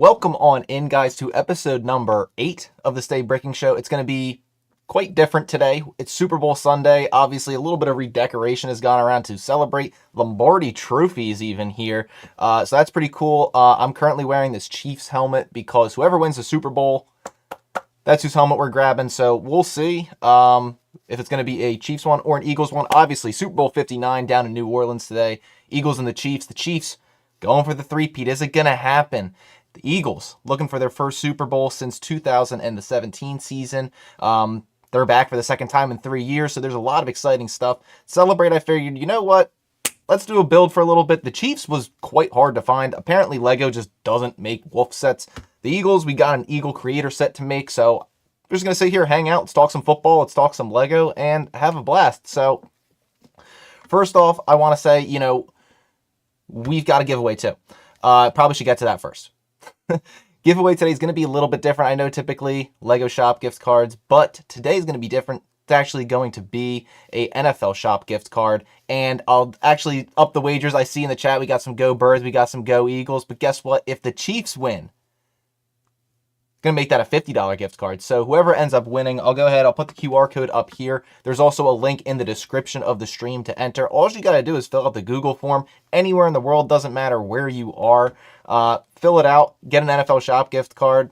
Welcome on in, guys, to episode number 8 of the Stay Breaking Show. It's going to be quite different today. It's Super Bowl Sunday. Obviously, a little bit of redecoration has gone around to celebrate. Lombardi trophies even here. So that's pretty cool. I'm currently wearing this Chiefs helmet because whoever wins the Super Bowl, that's whose helmet we're grabbing. So we'll see if it's going to be a Chiefs one or an Eagles one. Obviously, Super Bowl 59 down in New Orleans today. Eagles and the Chiefs. The Chiefs going for the three-peat. Is it going to happen? The Eagles looking for their first Super Bowl since 2017 season. They're back for the second time in 3 years, so there's a lot of exciting stuff. Celebrate, I figured, you know what? Let's do a build for a little bit. The Chiefs was quite hard to find. Apparently, Lego just doesn't make wolf sets. The Eagles, we got an Eagle creator set to make, so we're just going to sit here, hang out, let's talk some football, let's talk some Lego, and have a blast. So, first off, I want to say, we've got a giveaway too. Probably should get to that first. Giveaway today is going to be a little bit different. I know typically Lego Shop gift cards, but today is going to be different. It's actually going to be a NFL Shop gift card, and I'll actually up the wagers. I see in the chat we got some Go Birds, we got some Go Eagles, but guess what? If the Chiefs win, going to make that a $50 gift card. So whoever ends up winning, I'll go ahead. I'll put the QR code up here. There's also a link in the description of the stream to enter. All you got to do is fill out the Google form anywhere in the world. Doesn't matter where you are. Fill it out. Get an NFL Shop gift card.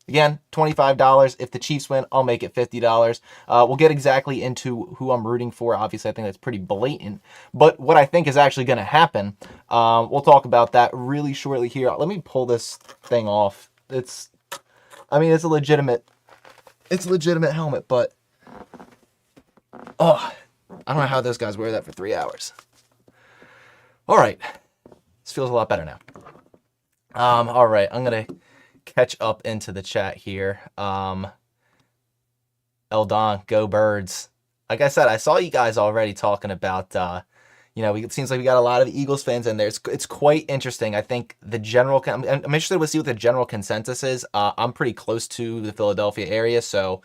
Again, $25. If the Chiefs win, I'll make it $50. We'll get exactly into who I'm rooting for. Obviously, I think that's pretty blatant. But what I think is actually going to happen, we'll talk about that really shortly here. Let me pull this thing off. It's a legitimate helmet, but I don't know how those guys wear that for 3 hours. All right, this feels a lot better now. All right, I'm gonna catch up into the chat here. Eldon, go Birds. Like I said, I saw you guys already talking about. It seems like we got a lot of Eagles fans in there. It's quite interesting. I think the general. I'm interested to see what the general consensus is. I'm pretty close to the Philadelphia area, so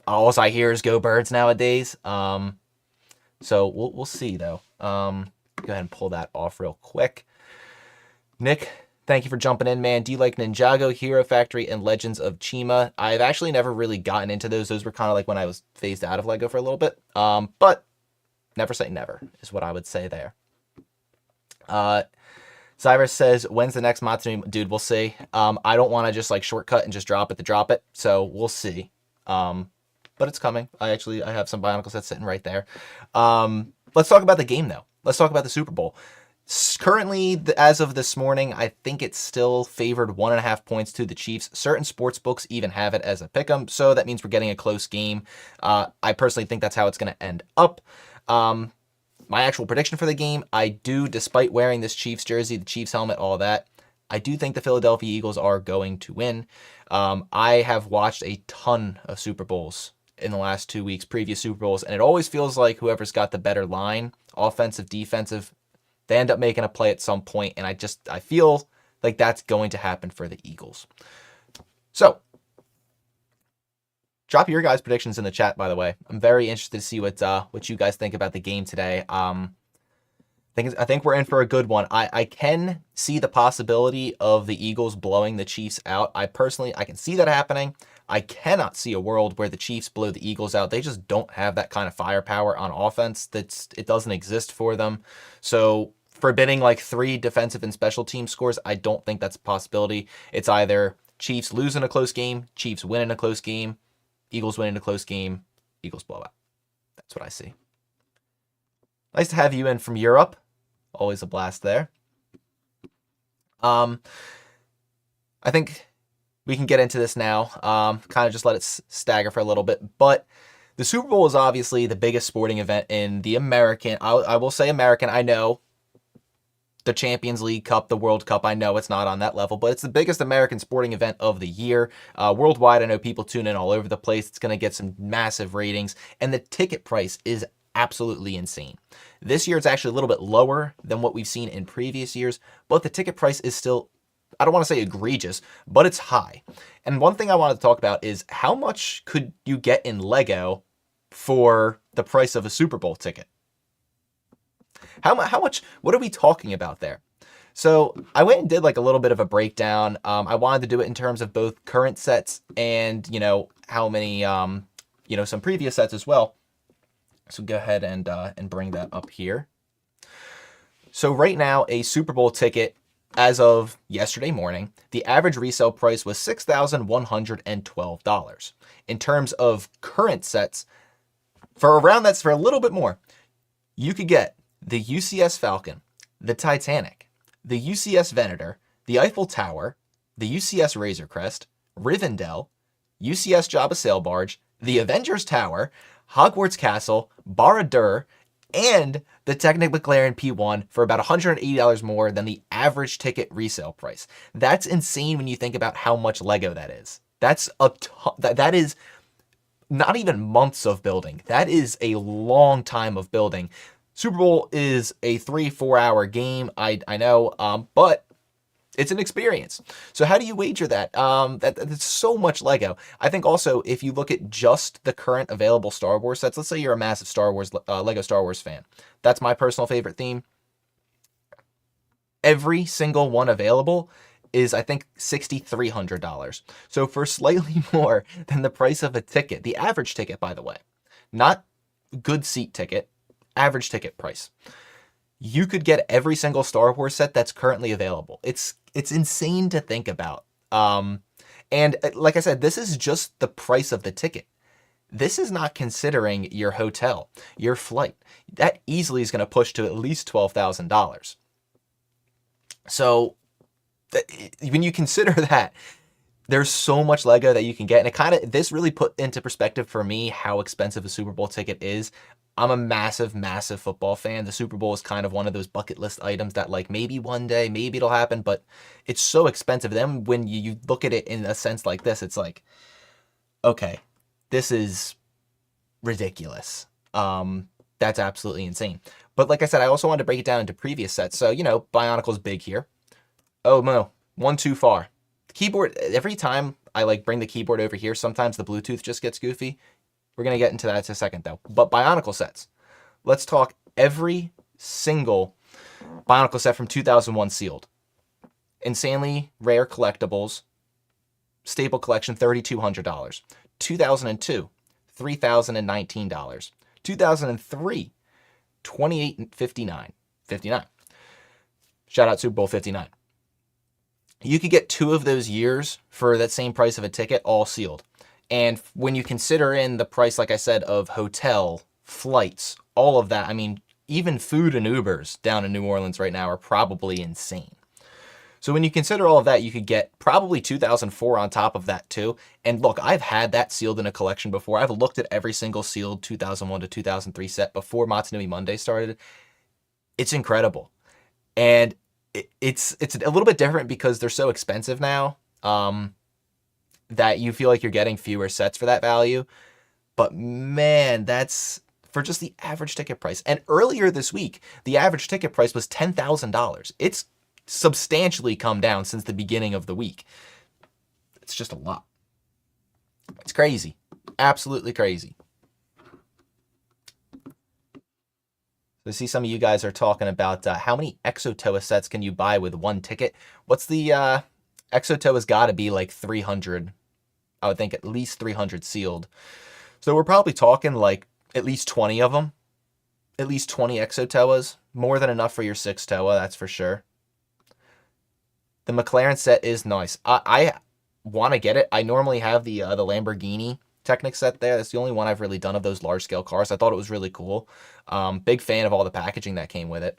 all I hear is "Go Birds" nowadays. So we'll see though. Go ahead and pull that off real quick. Nick, thank you for jumping in, man. Do you like Ninjago, Hero Factory, and Legends of Chima? I've actually never really gotten into those. Those were kind of like when I was phased out of Lego for a little bit. But never say never is what I would say there. Cyrus says, when's the next Matsumi? Dude, we'll see. I don't want to just like shortcut and just drop it to drop it. So we'll see. But it's coming. I have some Bionicle sets sitting right there. Let's talk about the game though. Let's talk about the Super Bowl. Currently, as of this morning, I think it's still favored 1.5 points to the Chiefs. Certain sports books even have it as a pick'em, so that means we're getting a close game. I personally think that's how it's going to end up. My actual prediction for the game, I do, despite wearing this Chiefs jersey, the Chiefs helmet, all that, I do think the Philadelphia Eagles are going to win. I have watched a ton of Super Bowls in the last 2 weeks, previous Super Bowls, and it always feels like whoever's got the better line, offensive, defensive, they end up making a play at some point, and I feel like that's going to happen for the Eagles. So, drop your guys' predictions in the chat, by the way. I'm very interested to see what you guys think about the game today. I think we're in for a good one. I can see the possibility of the Eagles blowing the Chiefs out. I can see that happening. I cannot see a world where the Chiefs blow the Eagles out. They just don't have that kind of firepower on offense. It doesn't exist for them. So forbidding like 3 defensive and special team scores, I don't think that's a possibility. It's either Chiefs losing a close game, Chiefs winning a close game, Eagles winning a close game, Eagles blowout. That's what I see. Nice to have you in from Europe. Always a blast there. I think we can get into this now. Kind of just let it stagger for a little bit. But the Super Bowl is obviously the biggest sporting event in the American. I will say American. I know the Champions League Cup, the World Cup, I know it's not on that level, but it's the biggest American sporting event of the year. Worldwide, I know people tune in all over the place. It's going to get some massive ratings, and the ticket price is absolutely insane. This year, it's actually a little bit lower than what we've seen in previous years, but the ticket price is still, I don't want to say egregious, but it's high. And one thing I wanted to talk about is how much could you get in Lego for the price of a Super Bowl ticket? How much, what are we talking about there? So I went and did like a little bit of a breakdown. I wanted to do it in terms of both current sets and, how many, some previous sets as well. So go ahead and bring that up here. So right now, a Super Bowl ticket, as of yesterday morning, the average resale price was $6,112. In terms of current sets, for a little bit more, you could get the UCS Falcon, the Titanic, the UCS Venator, the Eiffel Tower, the UCS Razor Crest, Rivendell, UCS Jabba Sail Barge, the Avengers Tower, Hogwarts Castle, Barad-dûr, and the Technic McLaren P1 for about $180 more than the average ticket resale price. That's insane when you think about how much Lego that is. That is not even months of building. That is a long time of building. Super Bowl is a 3-4 hour game, I know, but it's an experience. So how do you wager that? That's so much Lego. I think also if you look at just the current available Star Wars sets, let's say you're a massive Lego Star Wars fan. That's my personal favorite theme. Every single one available is, I think, $6,300. So for slightly more than the price of a ticket, the average ticket, by the way, not good seat ticket, average ticket price, you could get every single Star Wars set that's currently available. It's insane to think about. And like I said, this is just the price of the ticket. This is not considering your hotel, your flight. That easily is going to push to at least $12,000. So when you consider that, there's so much Lego that you can get. And this really put into perspective for me how expensive a Super Bowl ticket is. I'm a massive, massive football fan. The Super Bowl is kind of one of those bucket list items that like maybe one day, maybe it'll happen, but it's so expensive. Then when you look at it in a sense like this, it's like, okay, this is ridiculous. That's absolutely insane. But like I said, I also wanted to break it down into previous sets. So, Bionicle's big here. Oh no, one too far. The keyboard, every time I like bring the keyboard over here, sometimes the Bluetooth just gets goofy. We're going to get into that in a second, though. But Bionicle sets. Let's talk every single Bionicle set from 2001 sealed. Insanely rare collectibles. Staple collection, $3,200. 2002, $3,019. 2003, $2,859. 59. Shout out Super Bowl 59. You could get 2 of those years for that same price of a ticket, all sealed. And when you consider in the price, like I said, of hotel, flights, all of that, I mean, even food and Ubers down in New Orleans right now are probably insane. So when you consider all of that, you could get probably 2004 on top of that too. And look, I've had that sealed in a collection before. I've looked at every single sealed 2001 to 2003 set before Motonui Monday started. It's incredible. And it's a little bit different because they're so expensive now. That you feel like you're getting fewer sets for that value. But man, that's for just the average ticket price. And earlier this week, the average ticket price was $10,000. It's substantially come down since the beginning of the week. It's just a lot. It's crazy. Absolutely crazy. I see some of you guys are talking about how many Exotoa sets can you buy with one ticket? What's the... Exotoa's got to be like 300. I would think at least 300 sealed. So we're probably talking like at least 20 of them. At least 20 Exotoas. More than enough for your 6 Toa, that's for sure. The McLaren set is nice. I want to get it. I normally have the Lamborghini Technic set there. That's the only one I've really done of those large-scale cars. I thought it was really cool. Big fan of all the packaging that came with it.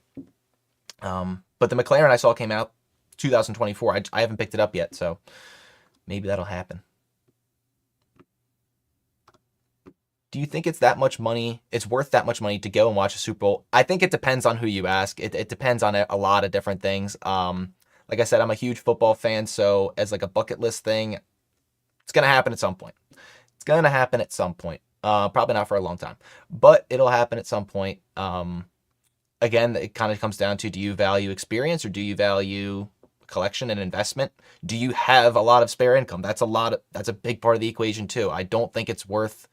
But the McLaren I saw came out 2024. I haven't picked it up yet, so maybe that'll happen. Do you think it's that much money? It's worth that much money to go and watch a Super Bowl? I think it depends on who you ask. It depends on a lot of different things. Like I said, I'm a huge football fan, so as like a bucket list thing, it's gonna happen at some point. It's gonna happen at some point. Probably not for a long time, but it'll happen at some point. Again, it kind of comes down to, do you value experience or do you value collection and investment? Do you have a lot of spare income? That's a big part of the equation too. I don't think it's worth,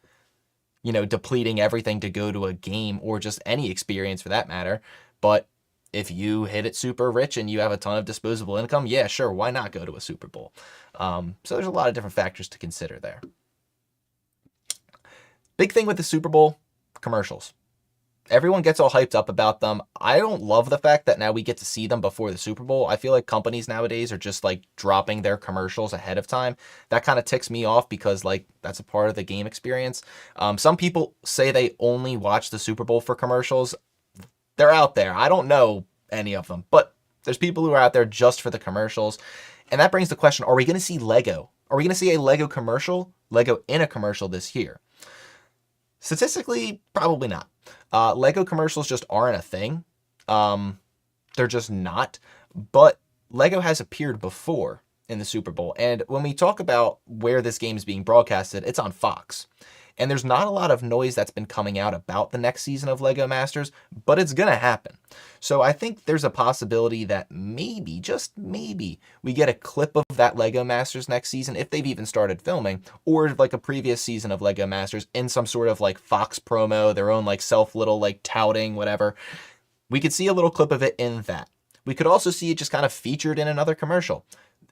depleting everything to go to a game or just any experience for that matter. But if you hit it super rich and you have a ton of disposable income, yeah, sure, why not go to a Super Bowl? So there's a lot of different factors to consider there. Big thing with the Super Bowl, commercials. Everyone gets all hyped up about them. I don't love the fact that now we get to see them before the Super Bowl. I feel like companies nowadays are just like dropping their commercials ahead of time. That kind of ticks me off because like that's a part of the game experience. Some people say they only watch the Super Bowl for commercials. They're out there. I don't know any of them, but there's people who are out there just for the commercials. And that brings the question, are we going to see Lego? Are we going to see a Lego commercial, Lego in a commercial this year? Statistically, probably not. Lego commercials just aren't a thing. They're just not. But Lego has appeared before in the Super Bowl. And when we talk about where this game is being broadcasted, it's on Fox. And there's not a lot of noise that's been coming out about the next season of Lego Masters, but it's going to happen. So I think there's a possibility that maybe, just maybe, we get a clip of that Lego Masters next season, if they've even started filming, or like a previous season of Lego Masters in some sort of like Fox promo, their own like self little like touting, whatever. We could see a little clip of it in that. We could also see it just kind of featured in another commercial.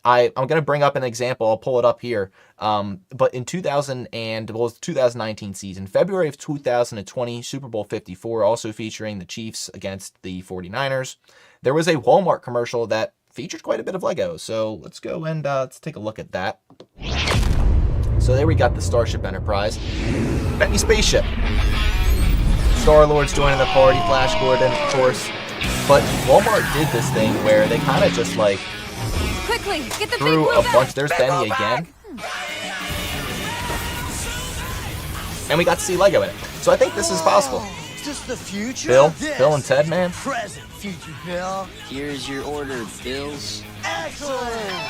I'm going to bring up an example. I'll pull it up here. But in 2019 season, February of 2020, Super Bowl 54, also featuring the Chiefs against the 49ers, there was a Walmart commercial that featured quite a bit of Lego. So let's go and let's take a look at that. So there we got the Starship Enterprise. Benny Spaceship. Star-Lord's joining the party, Flash Gordon, of course. But Walmart did this thing where they kind of just like quickly get the threw a bunch. There's Benny again. And we got to see Lego in it. So I think this is possible. Is this the future? Bill and Ted, man. Present future, Bill. Here's your order, Bills. Excellent.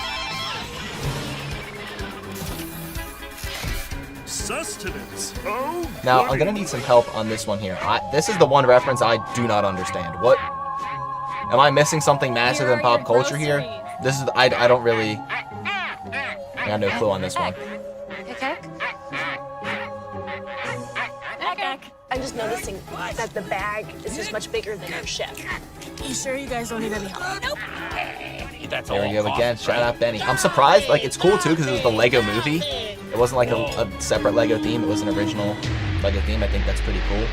Sustenance. Oh. Now I'm gonna need some help on this one here. This is the one reference I do not understand. What? Am I missing something massive in pop culture here? This is I don't really. I got no clue on this one. I'm just noticing that the bag is just much bigger than our ship. You sure you guys don't need any help? Nope. There we go again. Shout out Benny. I'm surprised. Like it's cool too because it was the Lego movie. It wasn't like a separate Lego theme. It was an original Lego theme. I think that's pretty cool.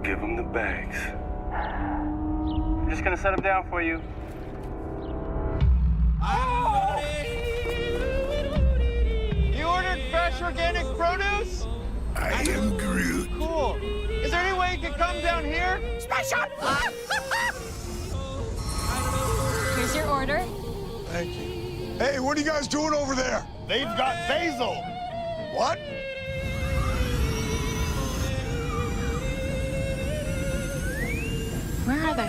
Give them the bags. I'm just gonna set them down for you. You ordered fresh organic produce? I am Groot. Cool. Is there any way you could come down here? Special! Here's your order. Thank you. Hey, what are you guys doing over there? They've got basil. What? Where are they?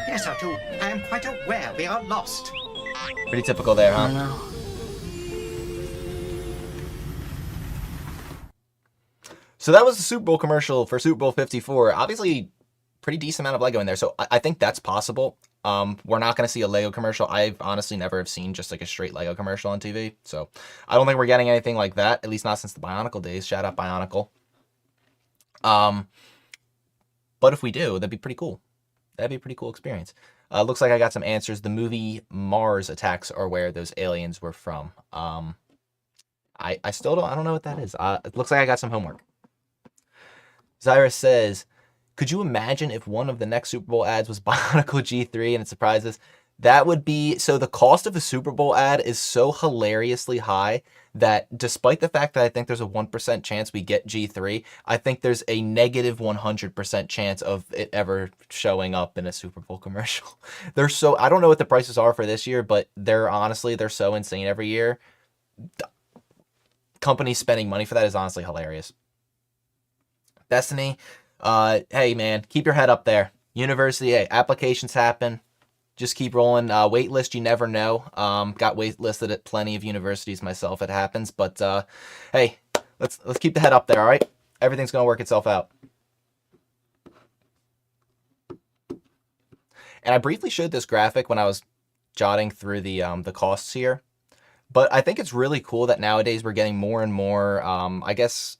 Yes, I do. I am quite aware we are lost. Pretty typical there, huh? I know. So that was the Super Bowl commercial for Super Bowl 54. Obviously, pretty decent amount of Lego in there. So I think that's possible. We're not going to see a Lego commercial. I've honestly never have seen just like a straight Lego commercial on TV. So I don't think we're getting anything like that, at least not since the Bionicle days. Shout out Bionicle. But if we do, that'd be pretty cool. That'd be a pretty cool experience. Looks like I got some answers. The movie Mars Attacks are where those aliens were from. I still don't know what that is. It looks like I got some homework. Zyra says, could you imagine if one of the next Super Bowl ads was Bionicle G3 and it surprises? That would be, so the cost of a Super Bowl ad is so hilariously high that despite the fact that I think there's a 1% chance we get G3, I think there's a negative 100% chance of it ever showing up in a Super Bowl commercial. They're so, I don't know what the prices are for this year, but they're so insane every year. Companies spending money for that is honestly hilarious. Destiny, hey man, keep your head up there. University, hey, applications happen. Just keep rolling. Waitlist, you never know. Got waitlisted at plenty of universities myself. It happens, but hey, let's keep the head up there. All right, everything's gonna work itself out. And I briefly showed this graphic when I was jotting through the costs here, but I think it's really cool that nowadays we're getting more and more. I guess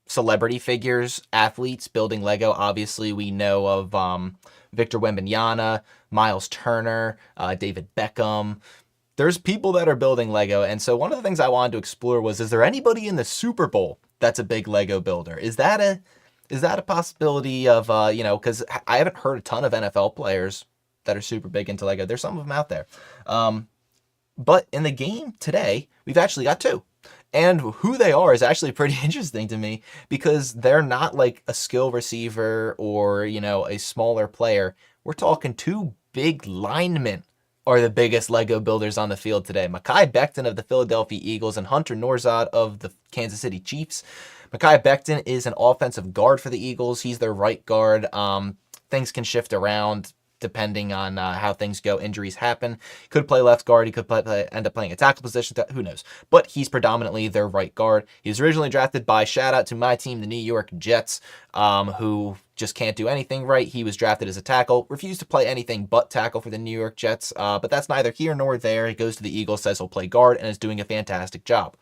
celebrity figures, athletes building Lego. Obviously, we know of Victor Wembanyama, Miles Turner, David Beckham. There's people that are building Lego, and so one of the things I wanted to explore was, is there anybody in the Super Bowl that's a big Lego builder? Is that a possibility of, because I haven't heard a ton of NFL players that are super big into Lego. There's some of them out there. But in the game today, we've actually got two. And who they are is actually pretty interesting to me, because they're not like a skill receiver or, a smaller player. We're talking two big linemen are the biggest Lego builders on the field today. Mekhi Becton of the Philadelphia Eagles and Hunter Norzad of the Kansas City Chiefs. Mekhi Becton is an offensive guard for the Eagles. He's their right guard. Things can shift around depending on how things go. Injuries happen. Could play left guard. He could end up playing a tackle position. Who knows? But he's predominantly their right guard. He was originally drafted by, shout out to my team, the New York Jets, who just can't do anything right. He was drafted as a tackle, refused to play anything but tackle for the New York Jets, but that's neither here nor there. He goes to the Eagles, says he'll play guard, and is doing a fantastic job.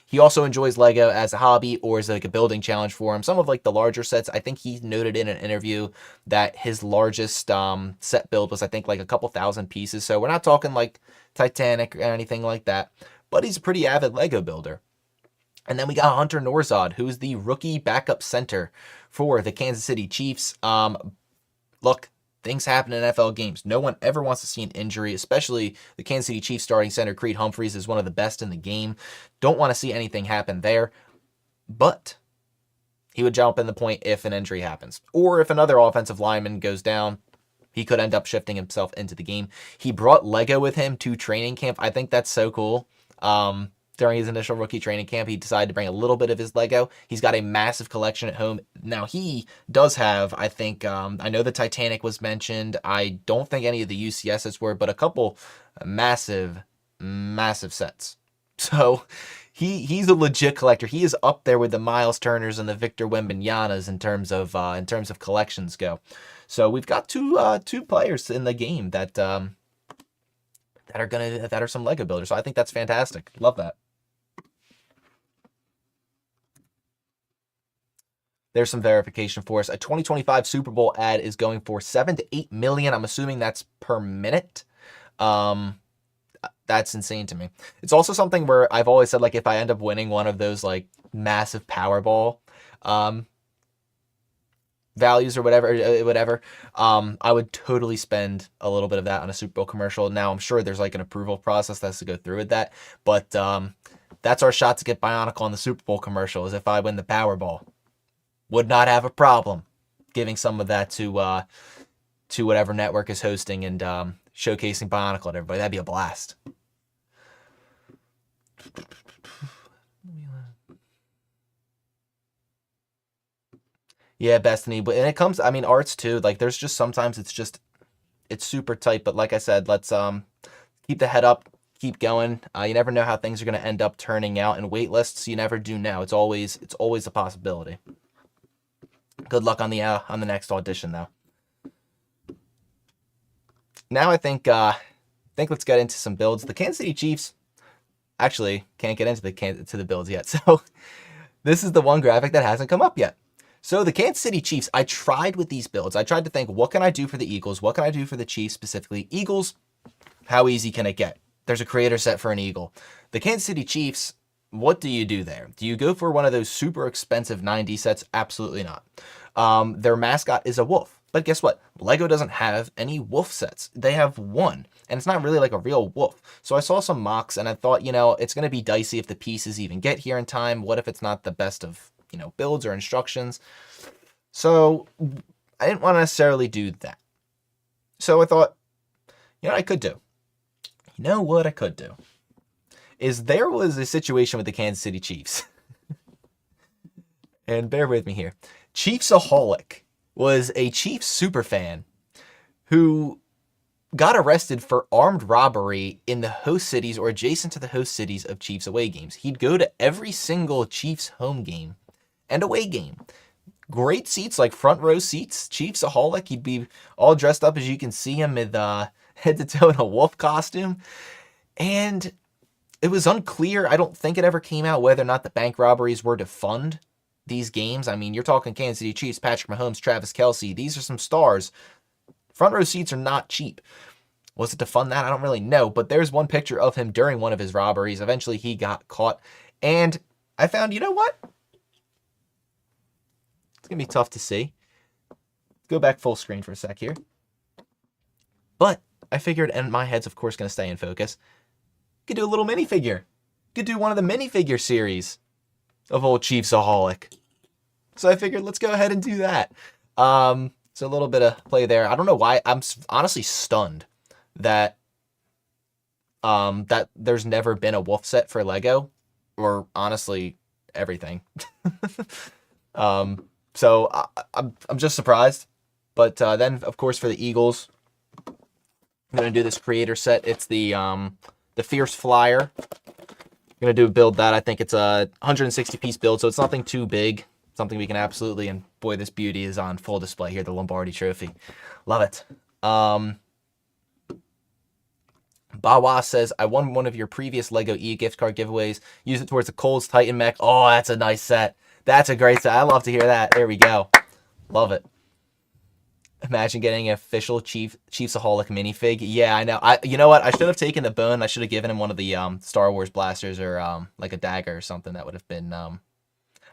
He also enjoys Lego as a hobby or as like a building challenge for him. Some of like the larger sets, I think he noted in an interview that his largest set build was, I think, like a couple thousand pieces. So we're not talking like Titanic or anything like that, but he's a pretty avid Lego builder. And then we got Hunter Norzad, who's the rookie backup center for the Kansas City Chiefs. Look, things happen in NFL games. No one ever wants to see an injury, especially the Kansas City Chiefs starting center Creed Humphreys is one of the best in the game. Don't want to see anything happen there. But he would jump in the point if an injury happens. Or if another offensive lineman goes down, he could end up shifting himself into the game. He brought Lego with him to training camp. I think that's so cool. During his initial rookie training camp, he decided to bring a little bit of his Lego. He's got a massive collection at home. Now, he does have, I think, I know the Titanic was mentioned. I don't think any of the UCSs were, but a couple massive, massive sets. So he's a legit collector. He is up there with the Miles Turners and the Victor Wembanyama's in terms of collections go. So we've got two players in the game that are some Lego builders. So I think that's fantastic. Love that. There's some verification for us. A 2025 Super Bowl ad is going for 7 to 8 million. I'm assuming that's per minute. That's insane to me. It's also something where I've always said, like, if I end up winning one of those like massive Powerball values or whatever, I would totally spend a little bit of that on a Super Bowl commercial. Now, I'm sure there's like an approval process that has to go through with that, but that's our shot to get Bionicle on the Super Bowl commercial, is if I win the Powerball. Would not have a problem giving some of that to whatever network is hosting and showcasing Bionicle at everybody. That'd be a blast. Yeah, Destiny, but and it comes, I mean, arts too. Like, there's just sometimes it's super tight. But like I said, let's keep the head up, keep going. You never know how things are going to end up turning out, and wait lists you never do know. It's always a possibility. Good luck on the next audition, though. Now I think let's get into some builds. The Kansas City Chiefs actually can't get into the builds yet. So this is the one graphic that hasn't come up yet. So the Kansas City Chiefs, I tried with these builds. I tried to think, what can I do for the Eagles? What can I do for the Chiefs specifically? Eagles, how easy can it get? There's a creator set for an Eagle. The Kansas City Chiefs, what do you do there? Do you go for one of those super expensive 9D sets? Absolutely not. Their mascot is a wolf. But guess what? Lego doesn't have any wolf sets. They have one, and it's not really like a real wolf. So I saw some mocks, and I thought, it's going to be dicey if the pieces even get here in time. What if it's not the best of, builds or instructions? So I didn't want to necessarily do that. So I thought, I could do. You know what I could do? Is there was a situation with the Kansas City Chiefs. And bear with me here. Chiefsaholic was a Chiefs superfan who got arrested for armed robbery in the host cities or adjacent to the host cities of Chiefs away games. He'd go to every single Chiefs home game and away game. Great seats, like front row seats. Chiefsaholic. He'd be all dressed up, as you can see him, with head to toe in a wolf costume. And it was unclear, I don't think it ever came out, whether or not the bank robberies were to fund these games. I mean, you're talking Kansas City Chiefs, Patrick Mahomes, Travis Kelce. These are some stars. Front row seats are not cheap. Was it to fund that? I don't really know. But there's one picture of him during one of his robberies. Eventually, he got caught. And I found, you know what? It's going to be tough to see. Go back full screen for a sec here. But I figured, and my head's, of course, going to stay in focus. Could do a little minifigure. Could do one of the minifigure series of old Chiefsaholic. So I figured, let's go ahead and do that. So a little bit of play there. I don't know why. I'm honestly stunned that that there's never been a wolf set for Lego, or honestly everything. So I'm just surprised. But then of course for the Eagles, I'm gonna do this creator set. It's the Fierce Flyer. I'm gonna do a build that. I think it's a 160 piece build, so it's nothing too big. Something we can absolutely, and boy, this beauty is on full display here, the Lombardi Trophy. Love it. Bawa says, I won one of your previous Lego e-gift card giveaways. Use it towards the Coles Titan mech. Oh, that's a nice set. That's a great set. I love to hear that. There we go. Love it. Imagine getting an official Chiefsaholic minifig. Yeah, I know. You know what? I should have taken the bone. I should have given him one of the Star Wars blasters, or like a dagger or something. That would have been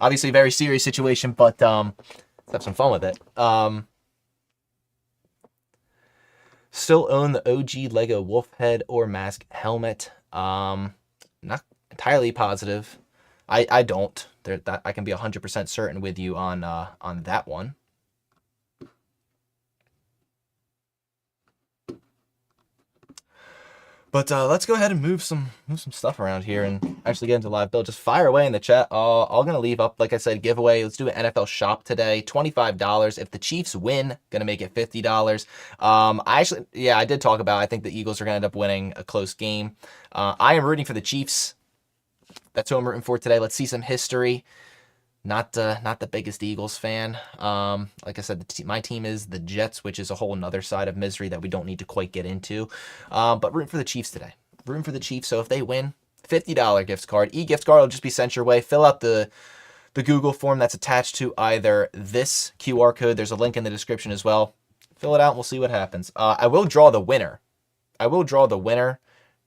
obviously a very serious situation, but let's have some fun with it. Still own the OG Lego wolf head or mask helmet. Not entirely positive. I don't. That I can be 100% certain with you on that one. But let's go ahead and move some stuff around here and actually get into live build. Just fire away in the chat. I'm going to leave up, like I said, giveaway. Let's do an NFL shop today. $25. If the Chiefs win, going to make it $50. I did talk about, I think the Eagles are going to end up winning a close game. I am rooting for the Chiefs. That's who I'm rooting for today. Let's see some history. Not the biggest Eagles fan. Like I said, my team is the Jets, which is a whole nother side of misery that we don't need to quite get into. But rooting for the Chiefs today. Rooting for the Chiefs. So if they win, $50 gift card. E-gift card will just be sent your way. Fill out the Google form that's attached to either this QR code. There's a link in the description as well. Fill it out and we'll see what happens. I will draw the winner.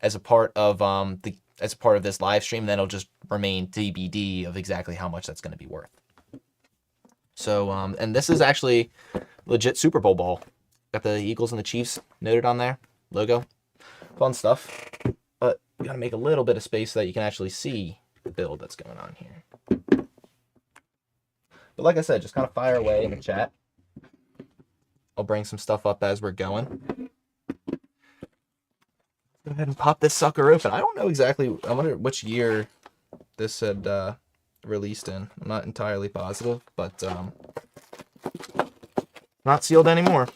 As a part of this live stream. Then it'll just remain TBD of exactly how much that's going to be worth. So, and this is actually legit Super Bowl ball. Got the Eagles and the Chiefs noted on there. Logo. Fun stuff. But you got to make a little bit of space so that you can actually see the build that's going on here. But like I said, just kind of fire away in the chat. I'll bring some stuff up as we're going. Go ahead and pop this sucker open. I don't know exactly. I wonder which year this had released in. I'm not entirely positive, but not sealed anymore.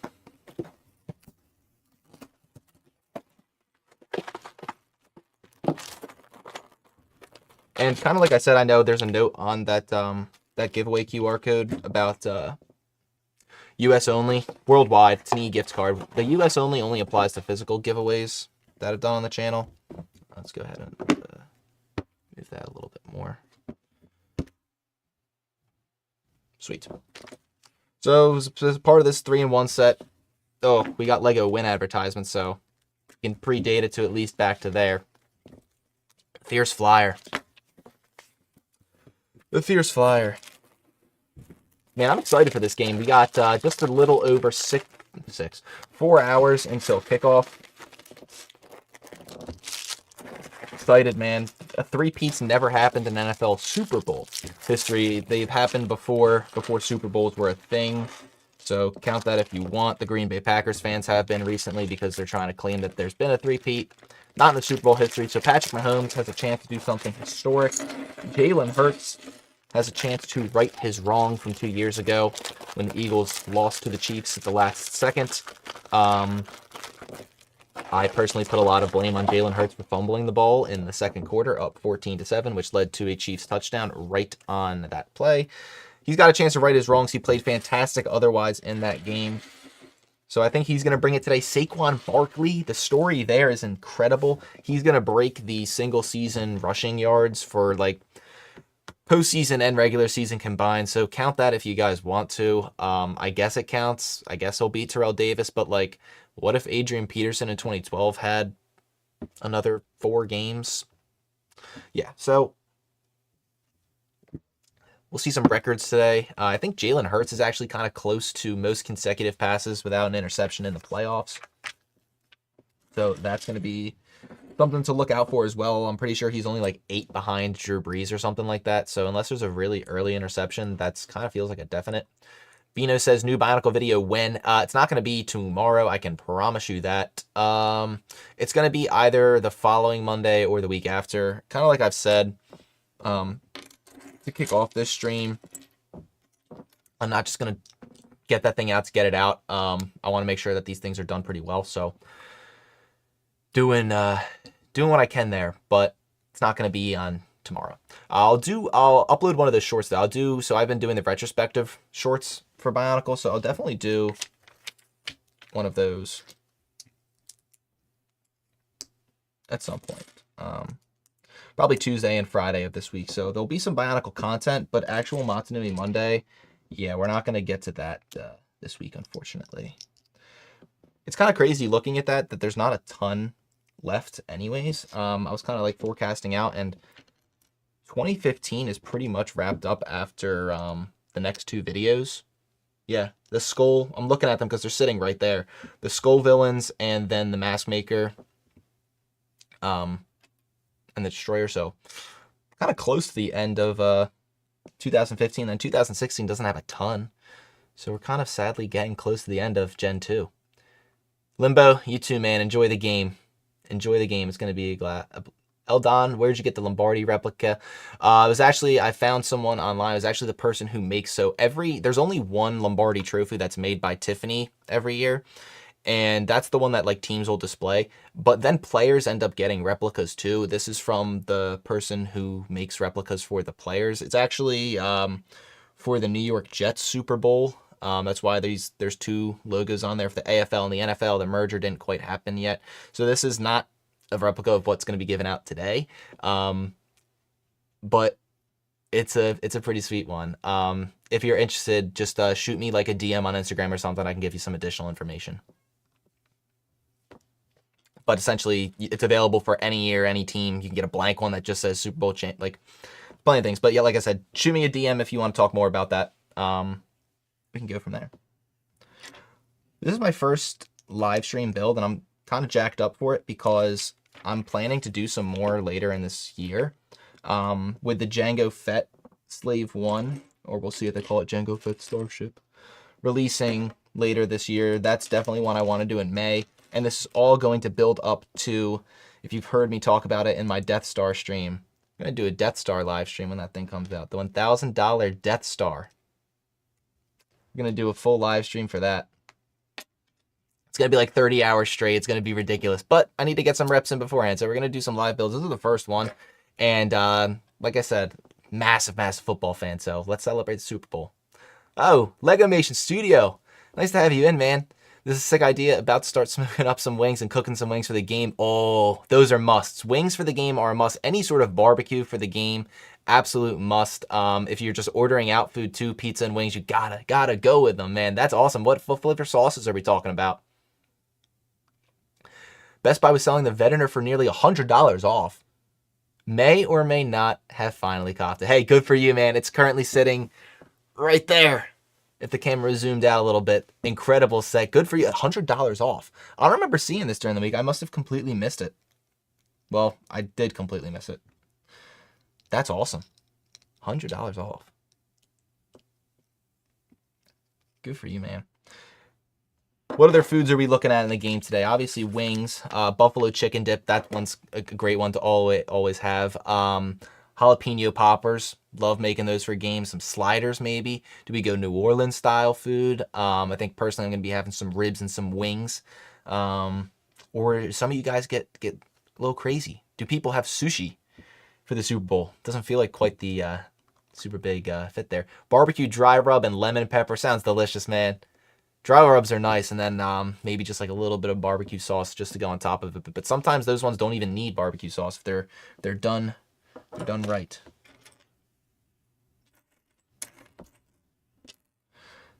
And kind of like I said, I know there's a note on that that giveaway QR code about U.S. only, worldwide. It's an e-gift card. The U.S. only applies to physical giveaways that I've done on the channel. Let's go ahead and move that a little bit more. Sweet. So as part of this 3-in-1 set, we got Lego win advertisements, so we can predate it to at least back to there. Fierce Flyer. The Fierce Flyer. Man, I'm excited for this game. We got just a little over 4 hours until kickoff. Excited, man. A three-peats never happened in NFL Super Bowl history. They've happened before Super Bowls were a thing. So count that if you want. The Green Bay Packers fans have been recently because they're trying to claim that there's been a three-peat. Not in the Super Bowl history. So Patrick Mahomes has a chance to do something historic. Jalen Hurts has a chance to right his wrong from 2 years ago when the Eagles lost to the Chiefs at the last second. I personally put a lot of blame on Jalen Hurts for fumbling the ball in the second quarter, up 14-7, which led to a Chiefs touchdown right on that play. He's got a chance to right his wrongs. He played fantastic otherwise in that game. So I think he's going to bring it today. Saquon Barkley, the story there is incredible. He's going to break the single-season rushing yards for, like, postseason and regular season combined. So count that if you guys want to. I guess it counts. I guess he'll beat Terrell Davis. But like, what if Adrian Peterson in 2012 had another 4 games? Yeah. So we'll see some records today. I think Jalen Hurts is actually kind of close to most consecutive passes without an interception in the playoffs. So that's going to be something to look out for as well. I'm pretty sure he's only like 8 behind Drew Brees or something like that. So unless there's a really early interception, that's kind of feels like a definite. Bino says new Bionicle video when? It's not going to be tomorrow. I can promise you that. It's going to be either the following Monday or the week after. Kind of like I've said, to kick off this stream, I'm not just going to get that thing out to get it out. I want to make sure that these things are done pretty well. So doing what I can there, but it's not going to be on tomorrow. I'll upload one of those shorts that so I've been doing the retrospective shorts for Bionicle, so I'll definitely do one of those at some point. Probably Tuesday and Friday of this week. So there'll be some Bionicle content, but actual Matanumi Monday, yeah, we're not going to get to that this week, unfortunately. It's kind of crazy looking at that there's not a ton left anyways. I was kind of like forecasting out, and 2015 is pretty much wrapped up after the next 2 videos. Yeah, the Skull, I'm looking at them because they're sitting right there. The Skull Villains and then the Mask Maker and the Destroyer. So kind of close to the end of 2015. Then 2016 doesn't have a ton. So we're kind of sadly getting close to the end of Gen 2. Limbo, you too, man. Enjoy the game. Enjoy the game. It's going to be Eldon, where'd you get the Lombardi replica? I found someone online. It was actually the person who makes, there's only one Lombardi trophy that's made by Tiffany every year. And that's the one that like teams will display. But then players end up getting replicas too. This is from the person who makes replicas for the players. It's actually for the New York Jets Super Bowl. That's why there's 2 logos on there for the AFL and the NFL. The merger didn't quite happen yet. So this is not a replica of what's going to be given out today. But it's a pretty sweet one. If you're interested, just shoot me like a DM on Instagram or something. I can give you some additional information. But essentially, it's available for any year, any team. You can get a blank one that just says Super Bowl champ, like plenty of things. But yeah, like I said, shoot me a DM if you want to talk more about that. We can go from there. This is my first live stream build, and I'm kind of jacked up for it because I'm planning to do some more later in this year. With the Jango Fett Slave 1, or we'll see if they call it Jango Fett Starship, releasing later this year. That's definitely one I want to do in May. And this is all going to build up to, if you've heard me talk about it in my Death Star stream, I'm going to do a Death Star live stream when that thing comes out. The $1,000 Death Star. I'm going to do a full live stream for that. It's going to be like 30 hours straight. It's going to be ridiculous. But I need to get some reps in beforehand. So we're going to do some live builds. This is the first one. And like I said, massive football fan. So let's celebrate the Super Bowl. Oh, Lego Mation Studio. Nice to have you in, man. This is a sick idea. About to start smoking up some wings and cooking some wings for the game. Oh, those are musts. Wings for the game are a must. Any sort of barbecue for the game, absolute must. If you're just ordering out food too, pizza and wings, you gotta go with them, man. That's awesome. What flavor sauces are we talking about? Best Buy was selling the Veteriner for nearly $100 off. May or may not have finally copped it. Hey, good for you, man. It's currently sitting right there. If the camera zoomed out a little bit, incredible set. Good for you. $100 off. I don't remember seeing this during the week. I must have completely missed it. Well, I did completely miss it. That's awesome. $100 off. Good for you, man. What other foods are we looking at in the game today? Obviously, wings. Buffalo chicken dip. That one's a great one to always have. Jalapeno poppers. Love making those for games. Some sliders, maybe. Do we go New Orleans style food? I think personally I'm going to be having some ribs and some wings. Or some of you guys get a little crazy. Do people have sushi for the Super Bowl? Doesn't feel like quite the super big fit there. Barbecue dry rub and lemon pepper. Sounds delicious, man. Dry rubs are nice, and then maybe just like a little bit of barbecue sauce just to go on top of it. But sometimes those ones don't even need barbecue sauce if they're done right.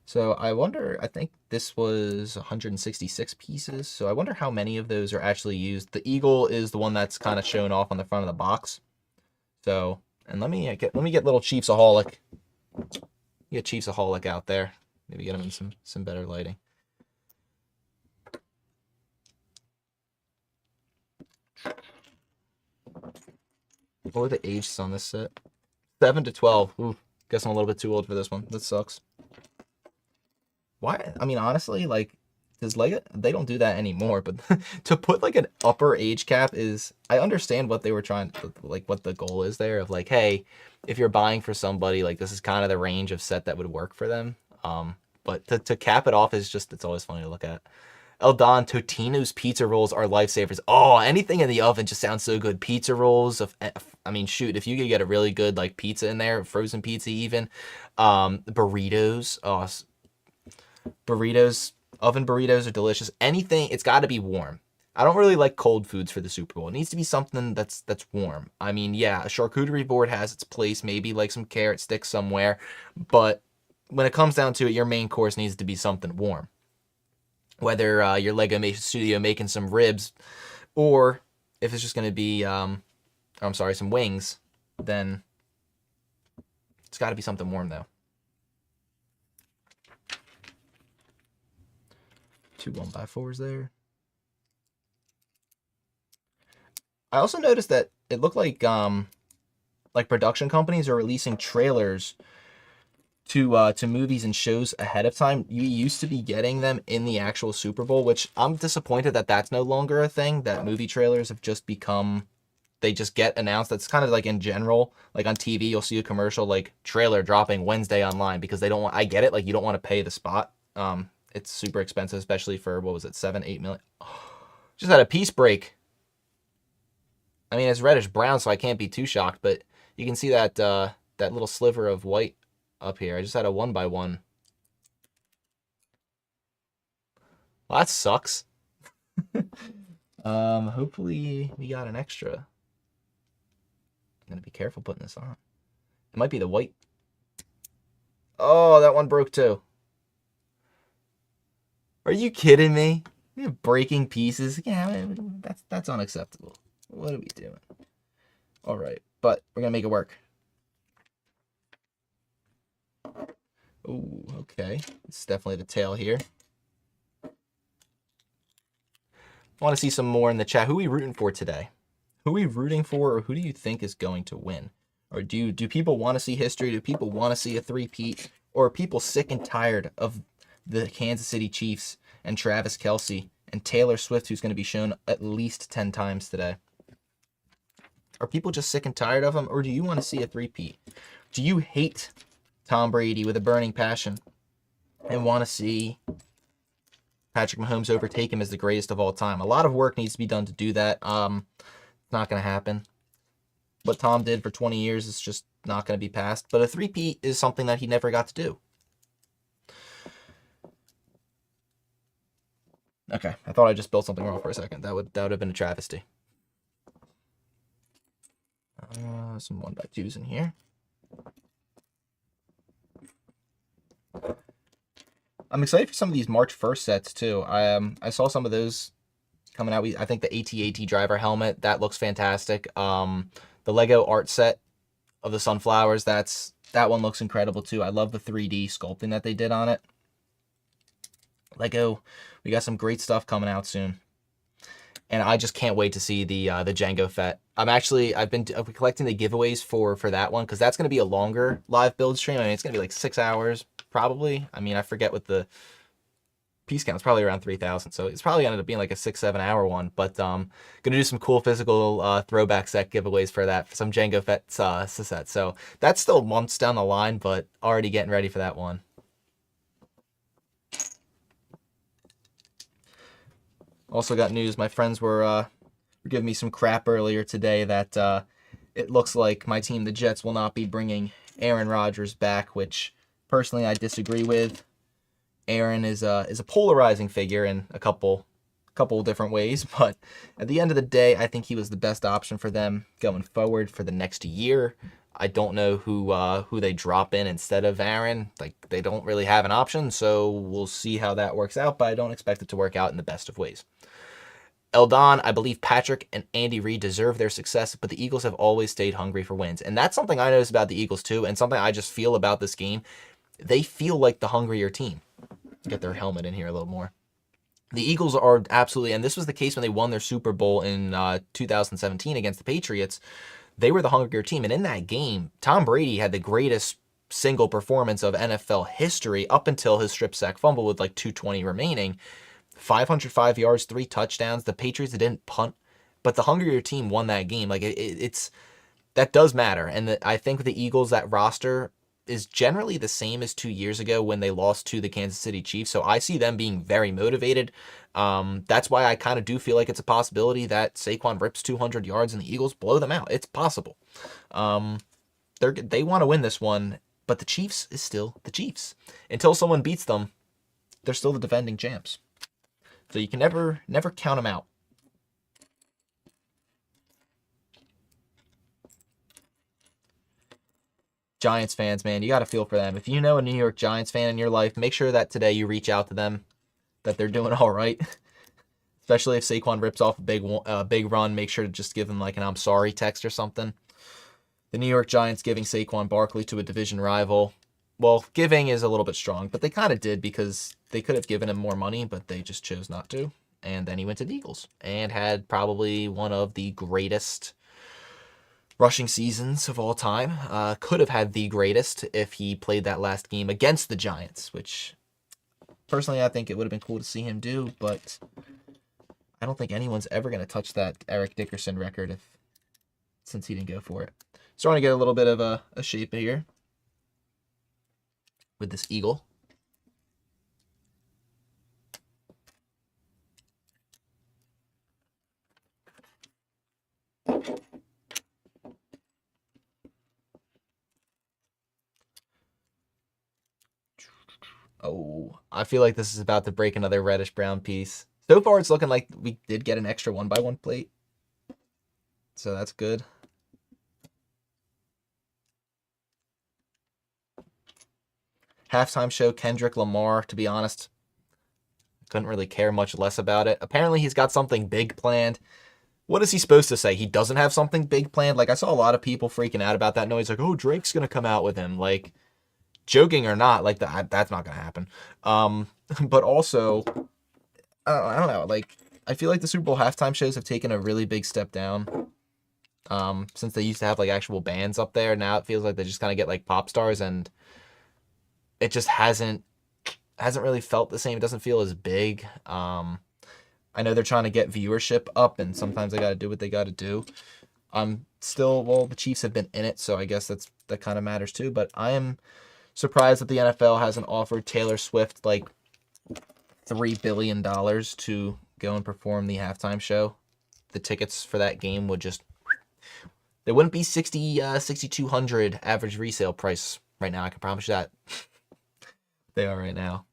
So I wonder, I think this was 166 pieces. So I wonder how many of those are actually used. The eagle is the one that's kind of shown off on the front of the box. So, and let me get little Chiefsaholic. Get Chiefsaholic out there. Maybe get him in some better lighting. What were the ages on this set? 7 to 12. Ooh, guess I'm a little bit too old for this one. That sucks. Why? I mean, honestly, like, does Lego, they don't do that anymore, but to put like an upper age cap is, I understand what they were trying to, like, what the goal is there of like, hey, if you're buying for somebody, like, this is kind of the range of set that would work for them. But to cap it off is just, it's always funny to look at. Eldon, Totino's pizza rolls are lifesavers. Oh, anything in the oven just sounds so good. Pizza rolls, I mean, shoot, if you could get a really good like pizza in there, frozen pizza even. Burritos, oh, burritos, oven burritos are delicious. Anything, it's got to be warm. I don't really like cold foods for the Super Bowl. It needs to be something that's warm. I mean, yeah, a charcuterie board has its place, maybe like some carrot sticks somewhere, but when it comes down to it, your main course needs to be something warm. Whether your Lego studio making some ribs, or if it's just going to be, I'm sorry, some wings, then it's got to be something warm, though. 2 1x4s there. I also noticed that it looked like production companies are releasing trailers to movies and shows ahead of time. You used to be getting them in the actual Super Bowl, which I'm disappointed that that's no longer a thing, that movie trailers have just become, they just get announced. That's kind of like in general, like on TV, you'll see a commercial like trailer dropping Wednesday online, because they don't want, I get it, like you don't want to pay the spot. It's super expensive, especially for, what was it, 7-8 million. Just had a piece break. I mean, it's reddish brown, so I can't be too shocked, but you can see that that little sliver of white up here. I just had a 1x1. Well, that sucks. Hopefully we got an extra. I'm gonna be careful putting this on. It might be the white. Oh, that one broke too. Are you kidding me? You're breaking pieces. Yeah, that's unacceptable. What are we doing? All right, but we're gonna make it work. Oh, okay. It's definitely the tail here. I want to see some more in the chat. Who are we rooting for today? Who are we rooting for, or who do you think is going to win? Or do people want to see history? Do people want to see a three-peat? Or are people sick and tired of the Kansas City Chiefs and Travis Kelce and Taylor Swift, who's going to be shown at least 10 times today? Are people just sick and tired of them, or do you want to see a three-peat? Do you hate Tom Brady with a burning passion and want to see Patrick Mahomes overtake him as the greatest of all time? A lot of work needs to be done to do that. It's not going to happen. What Tom did for 20 years is just not going to be passed. But a three-peat is something that he never got to do. Okay, I thought I just built something wrong for a second. That would have been a travesty. Some 1x2s in here. I'm excited for some of these March 1st sets too. I saw some of those coming out. I think the AT-AT driver helmet, that looks fantastic. The Lego art set of the sunflowers, that one looks incredible too. I love the 3D sculpting that they did on it. Lego, we got some great stuff coming out soon. And I just can't wait to see the Django Fett. I've been collecting the giveaways for that one, because that's going to be a longer live build stream. I mean, it's going to be like 6 hours, probably. I mean, I forget what the piece count is, probably around 3,000. So it's probably ended up being like a 6-7 hour one. But going to do some cool physical throwback set giveaways for that, for some Django Fett sets. So that's still months down the line, but already getting ready for that one. Also got news. My friends were giving me some crap earlier today that it looks like my team, the Jets, will not be bringing Aaron Rodgers back, which personally I disagree with. Aaron is a polarizing figure in a couple different ways, but at the end of the day, I think he was the best option for them going forward for the next year. I don't know who they drop in instead of Aaron. Like, they don't really have an option, so we'll see how that works out, but I don't expect it to work out in the best of ways. Eldon, I believe Patrick and Andy Reid deserve their success, but the Eagles have always stayed hungry for wins. And that's something I noticed about the Eagles too, and something I just feel about this game. They feel like the hungrier team. Get their helmet in here a little more. The Eagles are absolutely, and this was the case when they won their Super Bowl in 2017 against the Patriots. They were the hungrier team, and in that game, Tom Brady had the greatest single performance of NFL history up until his strip sack fumble with like 2:20 remaining. 505 yards, 3 touchdowns. The Patriots didn't punt, but the hungrier team won that game. Like it's that does matter, and I think the Eagles, that roster is generally the same as 2 years ago when they lost to the Kansas City Chiefs. So I see them being very motivated. That's why I kind of do feel like it's a possibility that Saquon rips 200 yards and the Eagles blow them out. It's possible. They want to win this one, but the Chiefs is still the Chiefs. Until someone beats them, they're still the defending champs. So you can never count them out. Giants fans, man, you got to feel for them. If you know a New York Giants fan in your life, make sure that today you reach out to them, that they're doing all right. Especially if Saquon rips off a big run, make sure to just give them like an I'm sorry text or something. The New York Giants giving Saquon Barkley to a division rival. Well, giving is a little bit strong, but they kind of did because they could have given him more money, but they just chose not to. And then he went to the Eagles and had probably one of the greatest rushing seasons of all time. Could have had the greatest if he played that last game against the Giants, which personally I think it would have been cool to see him do, but I don't think anyone's ever going to touch that Eric Dickerson record since he didn't go for it. Starting to get a little bit of a shape here with this Eagle. Oh, I feel like this is about to break another reddish-brown piece. So far, it's looking like we did get an extra 1x1 plate. So that's good. Halftime show, Kendrick Lamar. To be honest, couldn't really care much less about it. Apparently, he's got something big planned. What is he supposed to say? He doesn't have something big planned? Like, I saw a lot of people freaking out about that noise. Like, oh, Drake's going to come out with him. Like, joking or not, like, that's not going to happen. But also, I don't know. Like, I feel like the Super Bowl halftime shows have taken a really big step down. Since they used to have, like, actual bands up there. Now it feels like they just kind of get, like, pop stars, and it just hasn't really felt the same. It doesn't feel as big. I know they're trying to get viewership up, and sometimes they got to do what they got to do. The Chiefs have been in it, so I guess that kind of matters too. But I am surprised that the NFL hasn't offered Taylor Swift like $3 billion to go and perform the halftime show. The tickets for that game they wouldn't be $6,200 average resale price right now. I can promise you that. They are right now.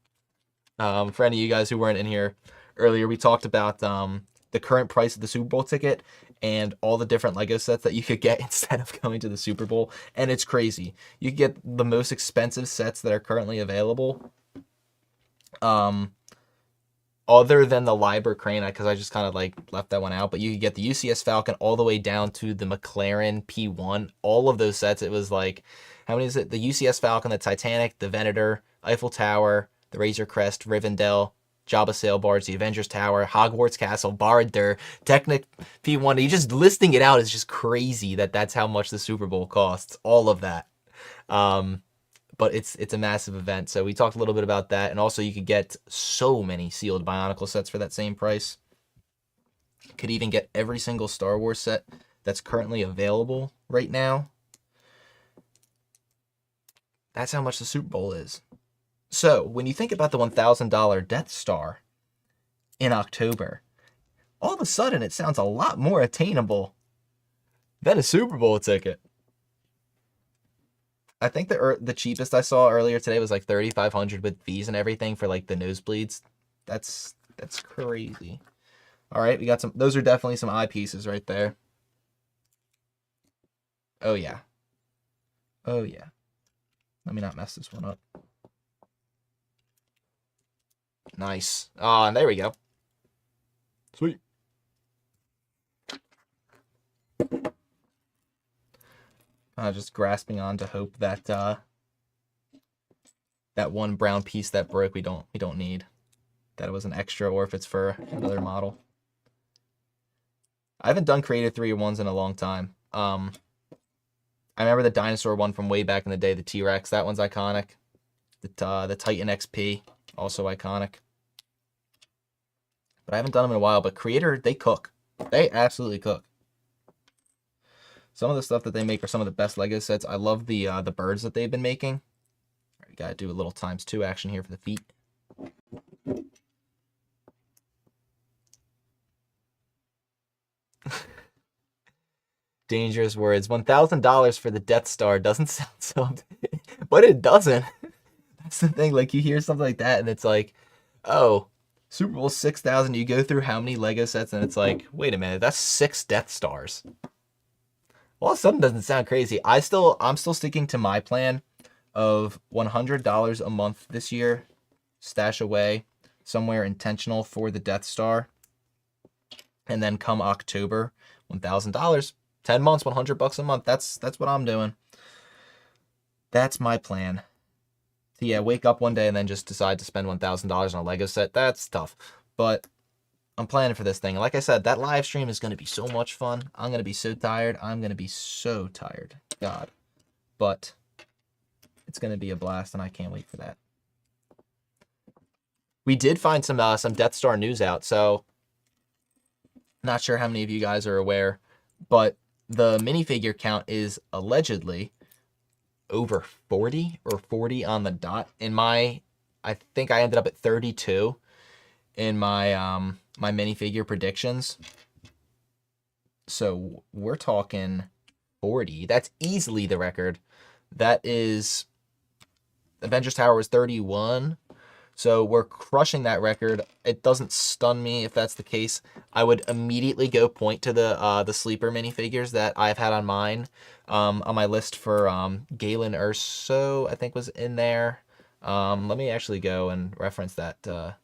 For any of you guys who weren't in here earlier, we talked about the current price of the Super Bowl ticket and all the different Lego sets that you could get instead of going to the Super Bowl. And it's crazy. You can get the most expensive sets that are currently available. Other than the Liber Crane, because I just kind of like left that one out. But you could get the UCS Falcon all the way down to the McLaren P1. All of those sets, it was like, how many is it? The UCS Falcon, the Titanic, the Venator, Eiffel Tower, the Razor Crest, Rivendell, Jabba Sail Barge, the Avengers Tower, Hogwarts Castle, Barad-dûr, Technic P1. You just listing it out is just crazy that's how much the Super Bowl costs. All of that. But it's a massive event. So we talked a little bit about that. And also you could get so many sealed Bionicle sets for that same price. Could even get every single Star Wars set that's currently available right now. That's how much the Super Bowl is. So, when you think about the $1,000 Death Star in October, all of a sudden it sounds a lot more attainable than a Super Bowl ticket. I think the cheapest I saw earlier today was like $3,500 with fees and everything for like the nosebleeds. That's crazy. All right, we got some. Those are definitely some eye pieces right there. Oh yeah. Oh, yeah. Let me not mess this one up. Nice. And there we go. Sweet. Just grasping on to hope that that one brown piece that broke we don't need. That it was an extra, or if it's for another model. I haven't done Creative 3-1s in a long time. I remember the dinosaur one from way back in the day, the T-Rex. That one's iconic. The Titan XP, also iconic. But I haven't done them in a while. But Creator, they cook. They absolutely cook. Some of the stuff that they make are some of the best Lego sets. I love the birds that they've been making. All right, gotta do a little ×2 action here for the feet. Dangerous words. $1,000 for the Death Star doesn't sound so, but it doesn't. That's the thing. Like, you hear something like that, and it's like, oh, Super Bowl 6,000. You go through how many Lego sets, and it's like, wait a minute, that's 6 Death Stars. Well, something doesn't sound crazy. I'm still sticking to my plan of $100 a month this year. Stash away somewhere intentional for the Death Star, and then come October, $1,000. 10 months, $100 a month. That's what I'm doing. That's my plan. So yeah, wake up one day and then just decide to spend $1,000 on a Lego set. That's tough. But I'm planning for this thing. Like I said, that live stream is going to be so much fun. I'm going to be so tired. I'm going to be so tired. God. But it's going to be a blast, and I can't wait for that. We did find some Death Star news out, so not sure how many of you guys are aware, but the minifigure count is allegedly over 40 or 40 on the dot. I think I ended up at 32 in my my minifigure predictions. So we're talking 40. That's easily the record. That is, Avengers Tower was 31. So we're crushing that record. It doesn't stun me if that's the case. I would immediately go point to the sleeper minifigures that I've had on mine, on my list for Galen Erso, I think was in there. Let me actually go and reference that the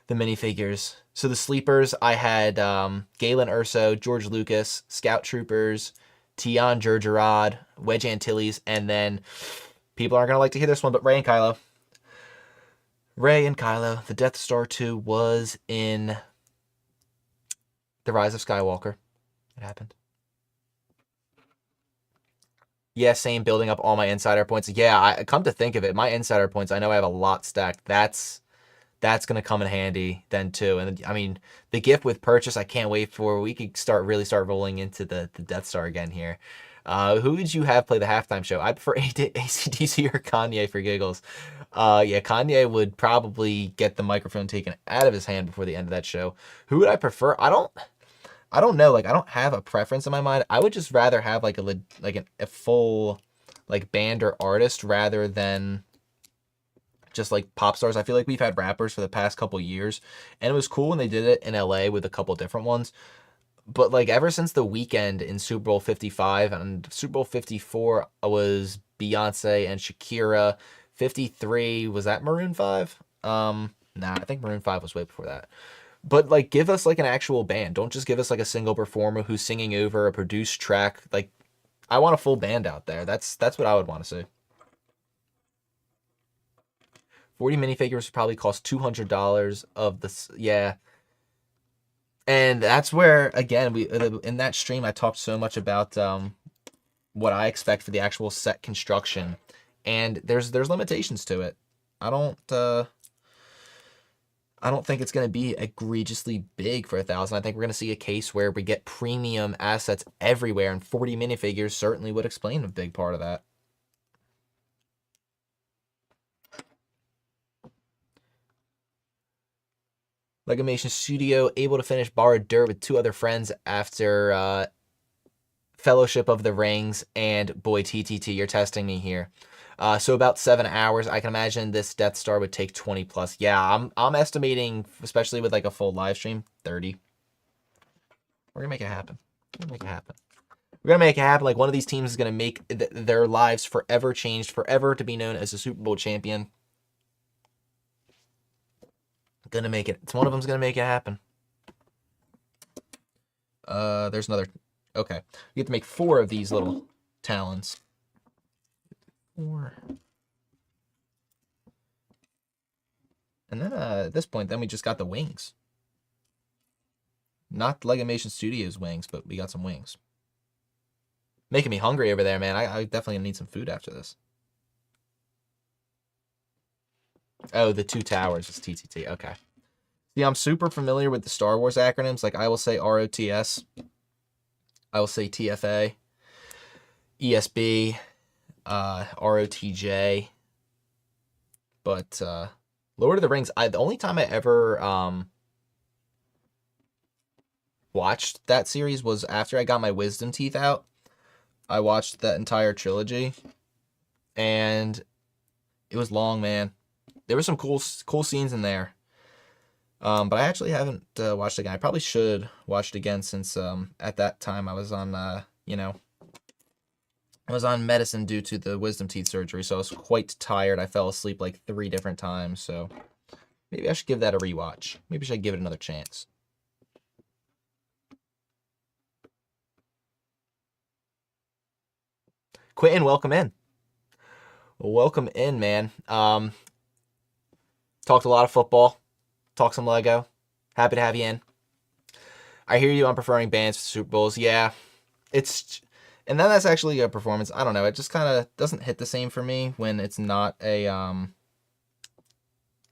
minifigures. So the sleepers, I had Galen Erso, George Lucas, Scout Troopers, Tion Gergerod, Wedge Antilles, and then people aren't gonna like to hear this one, but Rey and Kylo. Rey and Kylo. The Death Star 2 was in The Rise of Skywalker. It happened. Yeah, same, building up all my insider points. Yeah, I come to think of it, my insider points, I know I have a lot stacked. That's going to come in handy then too. And I mean, the gift with purchase, I can't wait for. We could really start rolling into the Death Star again here. Who would you have play the halftime show? I prefer AC/DC or Kanye for giggles. Yeah, Kanye would probably get the microphone taken out of his hand before the end of that show. Who would I prefer? I don't know. Like, I don't have a preference in my mind. I would just rather have like a full like band or artist rather than just like pop stars. I feel like we've had rappers for the past couple years, and it was cool when they did it in LA with a couple different ones. But like ever since the weekend in Super Bowl 55 and Super Bowl 54 was Beyonce and Shakira. 53, was that Maroon 5? Nah, I think Maroon 5 was way before that. But like, give us like an actual band. Don't just give us like a single performer who's singing over a produced track. Like, I want a full band out there. That's what I would want to see. 40 minifigures probably cost $200 of this. Yeah. And that's where, again, in that stream, I talked so much about what I expect for the actual set construction. And there's limitations to it. I don't think it's going to be egregiously big for 1,000. I think we're going to see a case where we get premium assets everywhere, and 40 minifigures certainly would explain a big part of that. Legomation Studio able to finish Borrowed Dirt with 2 other friends after Fellowship of the Rings, and boy, TTT, you're testing me here. So about 7 hours. I can imagine this Death Star would take 20 plus. Yeah, I'm estimating, especially with like a full live stream, 30. We're gonna make it happen. We're going to make it happen. Like, one of these teams is going to make their lives forever changed, forever to be known as a Super Bowl champion. Going to make it. It's one of them's going to make it happen. There's another. Okay. You get to make 4 of these little talons. 4. And then at this point, then we just got the wings. Not Legimation Studios wings, but we got some wings. Making me hungry over there, man. I definitely need some food after this. Oh, the 2 towers is TTT. Okay. See, I'm super familiar with the Star Wars acronyms. Like, I will say ROTS. I will say TFA. ESB. ROTJ. But, Lord of the Rings, the only time I ever, watched that series was after I got my wisdom teeth out. I watched that entire trilogy. And it was long, man. There were some cool scenes in there. But I actually haven't watched it again. I probably should watch it again since at that time I was on, I was on medicine due to the wisdom teeth surgery, so I was quite tired. I fell asleep like 3 different times, so maybe I should give that a rewatch. Maybe I should give it another chance. Quentin, welcome in. Welcome in, man. Talked a lot of football. Talk some Lego. Happy to have you in. I hear you on preferring bands for Super Bowls. Yeah, and then that's actually a performance. I don't know. It just kind of doesn't hit the same for me when it's not a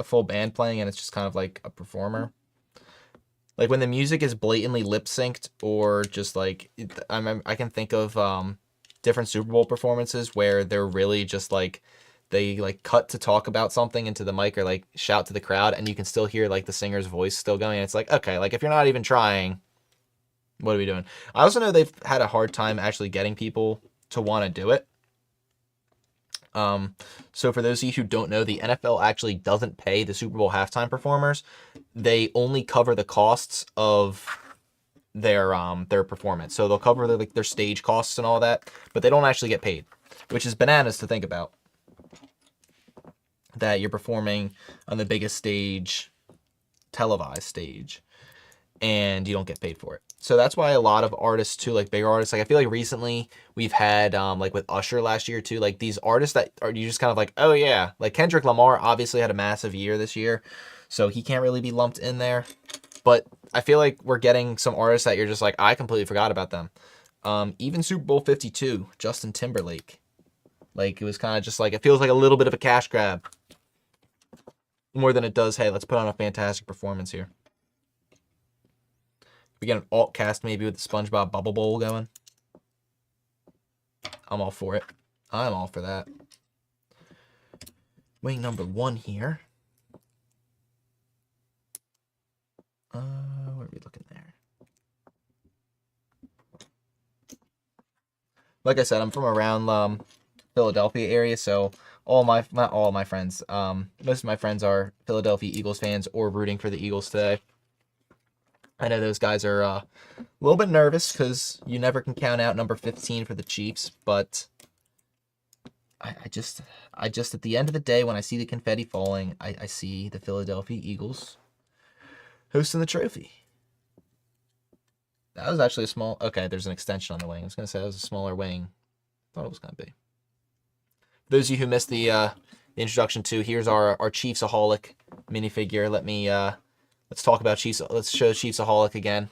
full band playing and it's just kind of like a performer. Like when the music is blatantly lip synced, or just like I can think of different Super Bowl performances where they're really just like, they like cut to talk about something into the mic or like shout to the crowd, and you can still hear like the singer's voice still going. And it's like, okay, like if you're not even trying, what are we doing? I also know they've had a hard time actually getting people to want to do it. So for those of you who don't know, the NFL actually doesn't pay the Super Bowl halftime performers. They only cover the costs of their performance. So they'll cover their stage costs and all that, but they don't actually get paid, which is bananas to think about. That you're performing on the biggest stage, televised stage, and you don't get paid for it. So that's why a lot of artists too, like bigger artists, like I feel like recently we've had like with Usher last year too, like these artists that are, you just kind of like, oh yeah, like Kendrick Lamar obviously had a massive year this year, so he can't really be lumped in there. But I feel like we're getting some artists that you're just like, I completely forgot about them. Even Super Bowl 52, Justin Timberlake, like it was kind of just like, it feels like a little bit of a cash grab more than it does, hey, let's put on a fantastic performance here. We get an alt cast maybe with the SpongeBob Bubble Bowl going. I'm all for it. I'm all for that. Wing number 1 here. Where are we looking there? Like I said, I'm from around Philadelphia area, so not all my friends, most of my friends are Philadelphia Eagles fans or rooting for the Eagles today. I know those guys are a little bit nervous because you never can count out number 15 for the Chiefs, but I just at the end of the day, when I see the confetti falling, I see the Philadelphia Eagles hosting the trophy. That was actually a small, okay, there's an extension on the wing. I was going to say that was a smaller wing. Thought it was going to be. For those of you who missed the introduction to, here's our Chiefsaholic minifigure. Let's talk about Chiefs. Let's show Chiefsaholic again,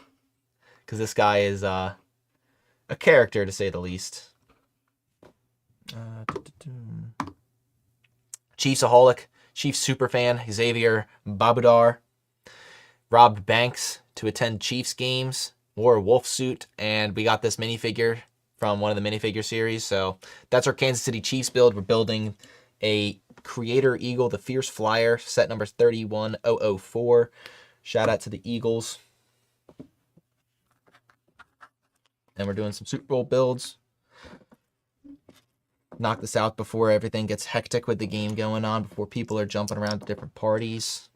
because this guy is a character to say the least. Chiefsaholic, Chiefs superfan Xavier Babudar robbed banks to attend Chiefs games, wore a wolf suit, and we got this minifigure from one of the minifigure series. So that's our Kansas City Chiefs build. We're building a Creator Eagle, the Fierce Flyer, set number 31004. Shout out to the Eagles. And we're doing some Super Bowl builds. Knock this out before everything gets hectic with the game going on, before people are jumping around to different parties.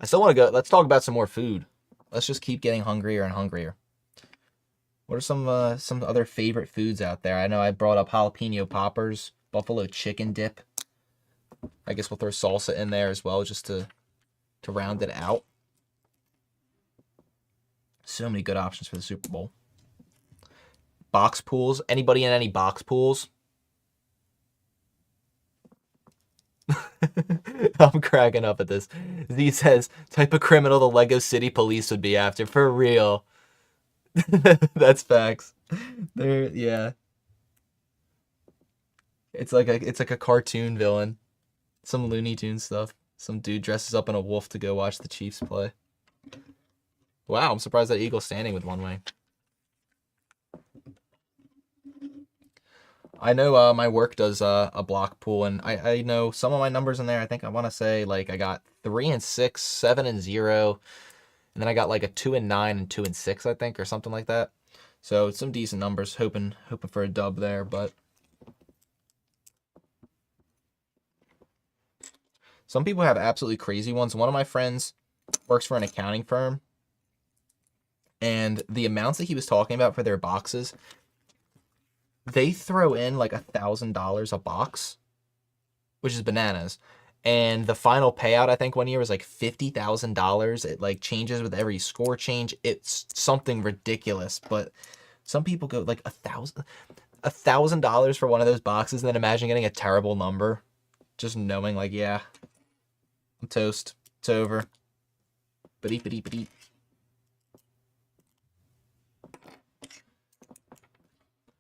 I still want to go. Let's talk about some more food. Let's just keep getting hungrier and hungrier. What are some other favorite foods out there? I know I brought up jalapeno poppers, buffalo chicken dip. I guess we'll throw salsa in there as well just to round it out. So many good options for the Super Bowl. Box pools. Anybody in any box pools? I'm cracking up at this. Z says, type of criminal the Lego City police would be after. For real. That's facts. Yeah. It's like a cartoon villain. Some Looney Tunes stuff. Some dude dresses up in a wolf to go watch the Chiefs play. Wow, I'm surprised that Eagle's standing with one wing. I know my work does a block pool, and I know some of my numbers in there. I think I want to say like I got 3 and 6, 7 and 0, and then I got like a 2 and 9 and 2 and 6, I think, or something like that. So some decent numbers. Hoping for a dub there, but some people have absolutely crazy ones. One of my friends works for an accounting firm, and the amounts that he was talking about for their boxes, they throw in like $1,000 a box, which is bananas. And the final payout, I think, one year was like $50,000. It like changes with every score change. It's something ridiculous. But some people go like $1,000 for one of those boxes, and then imagine getting a terrible number, just knowing like, yeah, I'm toast. It's over. Ba-deep.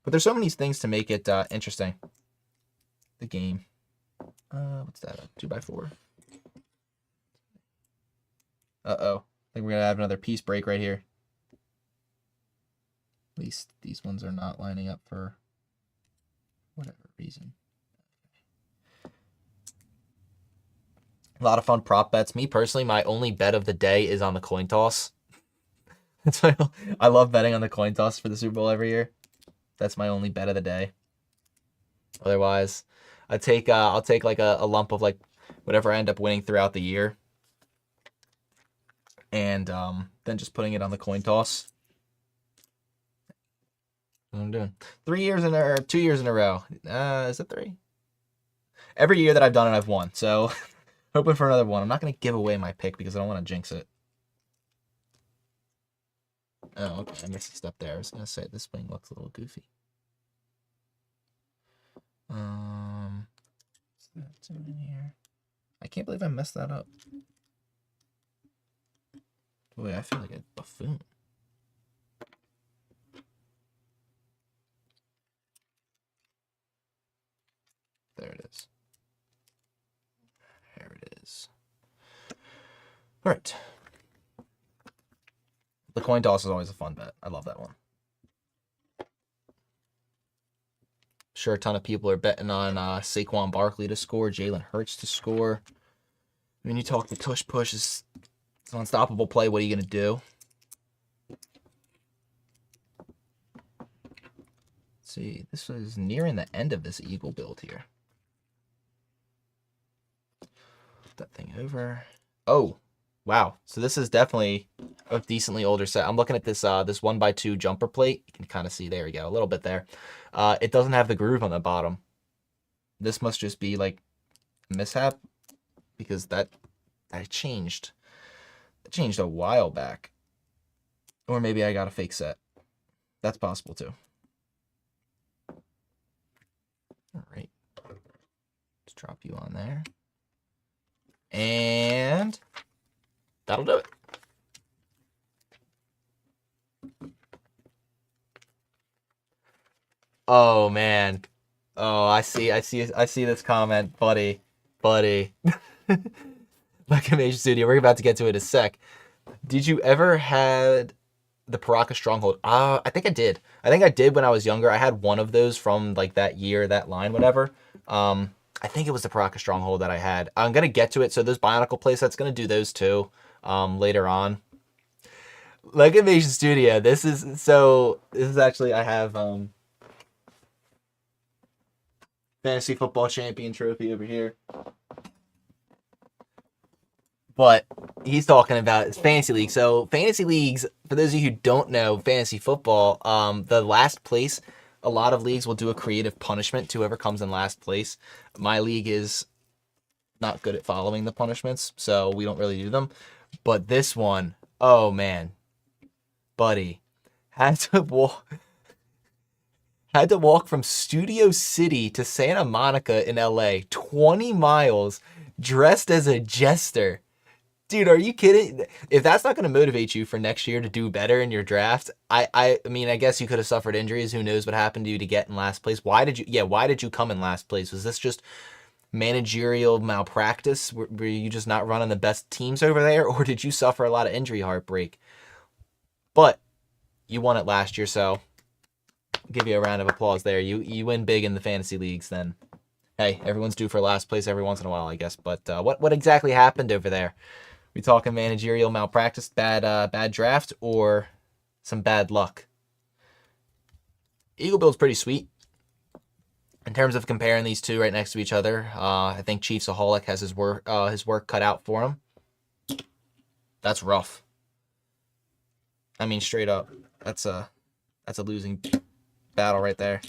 But there's so many things to make it interesting. The game. What's that? 2x4. Uh-oh. I think we're going to have another piece break right here. At least these ones are not lining up for whatever reason. A lot of fun prop bets. Me personally, my only bet of the day is on the coin toss. That's why I love betting on the coin toss for the Super Bowl every year. That's my only bet of the day. Otherwise, I'll take like a lump of like whatever I end up winning throughout the year, and then just putting it on the coin toss. That's what I'm doing. 2 years in a row. Is it 3? Every year that I've done it, I've won. So hoping for another one. I'm not gonna give away my pick because I don't want to jinx it. Oh, okay. I missed a step there. I was gonna say this wing looks a little goofy. What's that in here? I can't believe I messed that up. Boy, I feel like a buffoon. There it is. There it is. All right. The coin toss is always a fun bet. I love that one. Sure, a ton of people are betting on Saquon Barkley to score, Jalen Hurts to score. When you talk the tush push, it's an unstoppable play. What are you going to do? Let's see, this is nearing the end of this Eagle build here. Put that thing over. Oh, wow. So this is definitely a decently older set. I'm looking at this this 1x2 jumper plate. You can kind of see, there we go, a little bit there. It doesn't have the groove on the bottom. This must just be like a mishap because that changed. It changed a while back. Or maybe I got a fake set. That's possible too. All right. Let's drop you on there. And that'll do it. Oh man. Oh, I see this comment, buddy. Like Major Studio, we're about to get to it in a sec. Did you ever had the Paraka Stronghold? I think I did. I think I did when I was younger. I had one of those from like that year, that line, whatever. I think it was the Paraka Stronghold that I had. I'm gonna get to it. So those Bionicle playsets, gonna do those too later on. Lego Major Studio. This is actually, I have Fantasy Football Champion trophy over here. But he's talking about his Fantasy League. So Fantasy Leagues, for those of you who don't know fantasy football, the last place, a lot of leagues will do a creative punishment to whoever comes in last place. My league is not good at following the punishments, so we don't really do them. But this one, oh man, buddy, had to walk from Studio City to Santa Monica in LA, 20 miles, dressed as a jester. Dude, are you kidding? If that's not going to motivate you for next year to do better in your draft, I mean, I guess you could have suffered injuries. Who knows what happened to you to get in last place? Why did you come in last place? Was this just managerial malpractice? Were you just not running the best teams over there? Or did you suffer a lot of injury heartbreak? But you won it last year, so I'll give you a round of applause there. You win big in the fantasy leagues then. Hey, everyone's due for last place every once in a while, I guess. But what exactly happened over there? We talking managerial malpractice, bad draft, or some bad luck? Eagle Bill's pretty sweet. In terms of comparing these two right next to each other, I think Chiefsaholic has his work cut out for him. That's rough. I mean, straight up, that's a losing battle right there.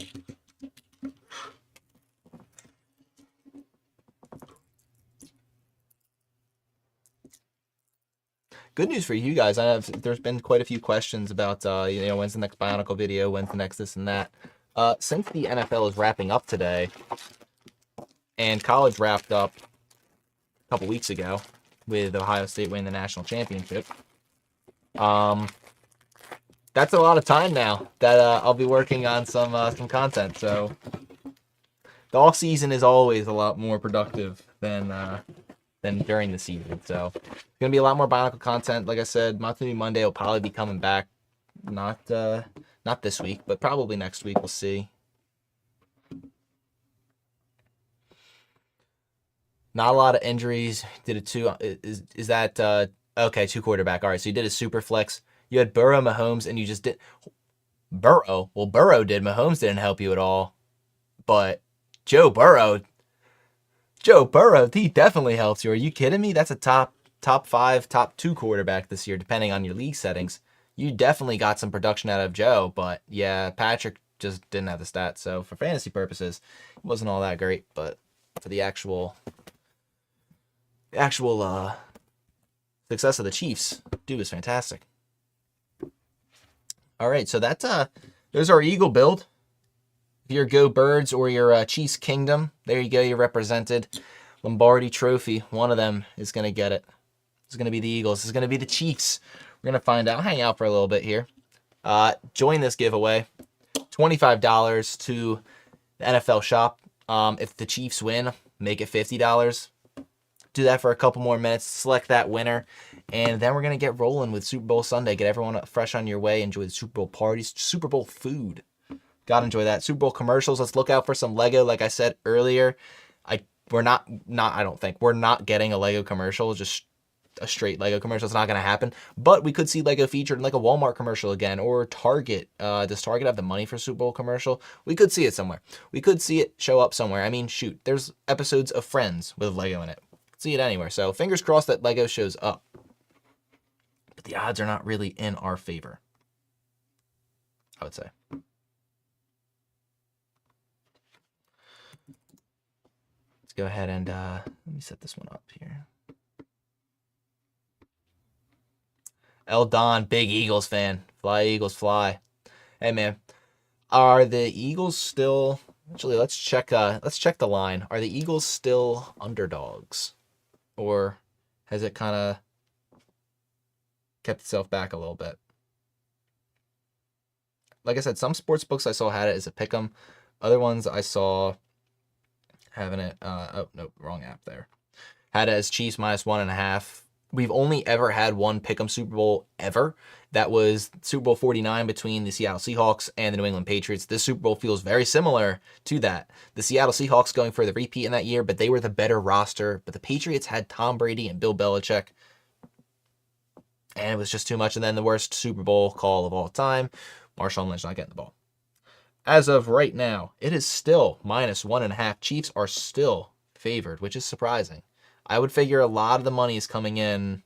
Good news for you guys. There's been quite a few questions about when's the next Bionicle video, when's the next this and that. Since the NFL is wrapping up today, and college wrapped up a couple weeks ago with Ohio State winning the national championship, that's a lot of time now that I'll be working on some content. So the off season is always a lot more productive than during the season. So it's gonna be a lot more Bionicle content. Like I said, Monthly Monday will probably be coming back. Not this week, but probably next week. We'll see. Not a lot of injuries. Did it two? Is that okay? 2 quarterback. All right. So you did a super flex. You had Burrow, Mahomes, and you just did Burrow. Well, Burrow did. Mahomes didn't help you at all. But Joe Burrow, he definitely helps you. Are you kidding me? That's a top 5, top 2 quarterback this year, depending on your league settings. You definitely got some production out of Joe, but yeah, Patrick just didn't have the stats. So for fantasy purposes, it wasn't all that great. But for the actual success of the Chiefs, dude was fantastic. All right, so there's our Eagle build. If you're Go Birds or your Chiefs Kingdom, there you go. You're represented. Lombardi Trophy. One of them is going to get it. It's going to be the Eagles. It's going to be the Chiefs. We're going to find out. Hang out for a little bit here. Join this giveaway. $25 to the NFL shop. If the Chiefs win, make it $50. Do that for a couple more minutes. Select that winner. And then we're going to get rolling with Super Bowl Sunday. Get everyone fresh on your way. Enjoy the Super Bowl parties. Super Bowl food. Gotta enjoy that. Super Bowl commercials. Let's look out for some Lego. Like I said earlier, we're not getting a Lego commercial. Just a straight Lego commercial. It's not going to happen. But we could see Lego featured in like a Walmart commercial again, or Target. Does Target have the money for a Super Bowl commercial? We could see it somewhere. We could see it show up somewhere. I mean, shoot, there's episodes of Friends with Lego in it. See it anywhere. So fingers crossed that Lego shows up. But the odds are not really in our favor, I would say. Let's go ahead and let me set this one up here. El Don, big Eagles fan. Fly, Eagles, fly. Hey, man. Are the Eagles still... Actually, let's check the line. Are the Eagles still underdogs? Or has it kind of kept itself back a little bit? Like I said, some sports books I saw had it as a pick'em. Other ones I saw having it... oh, no, wrong app there. Had it as Chiefs -1.5. We've only ever had one pick'em Super Bowl ever. That was Super Bowl 49 between the Seattle Seahawks and the New England Patriots. This Super Bowl feels very similar to that. The Seattle Seahawks going for the repeat in that year, but they were the better roster. But the Patriots had Tom Brady and Bill Belichick. And it was just too much. And then the worst Super Bowl call of all time, Marshawn Lynch not getting the ball. As of right now, it is still -1.5. Chiefs are still favored, which is surprising. I would figure a lot of the money is coming in.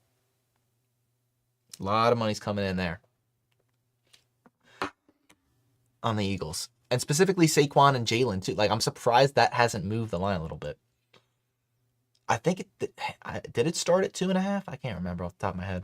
A lot of money's coming in there. on the Eagles. And specifically Saquon and Jalen, too. Like, I'm surprised that hasn't moved the line a little bit. I think did it start at 2.5? I can't remember off the top of my head.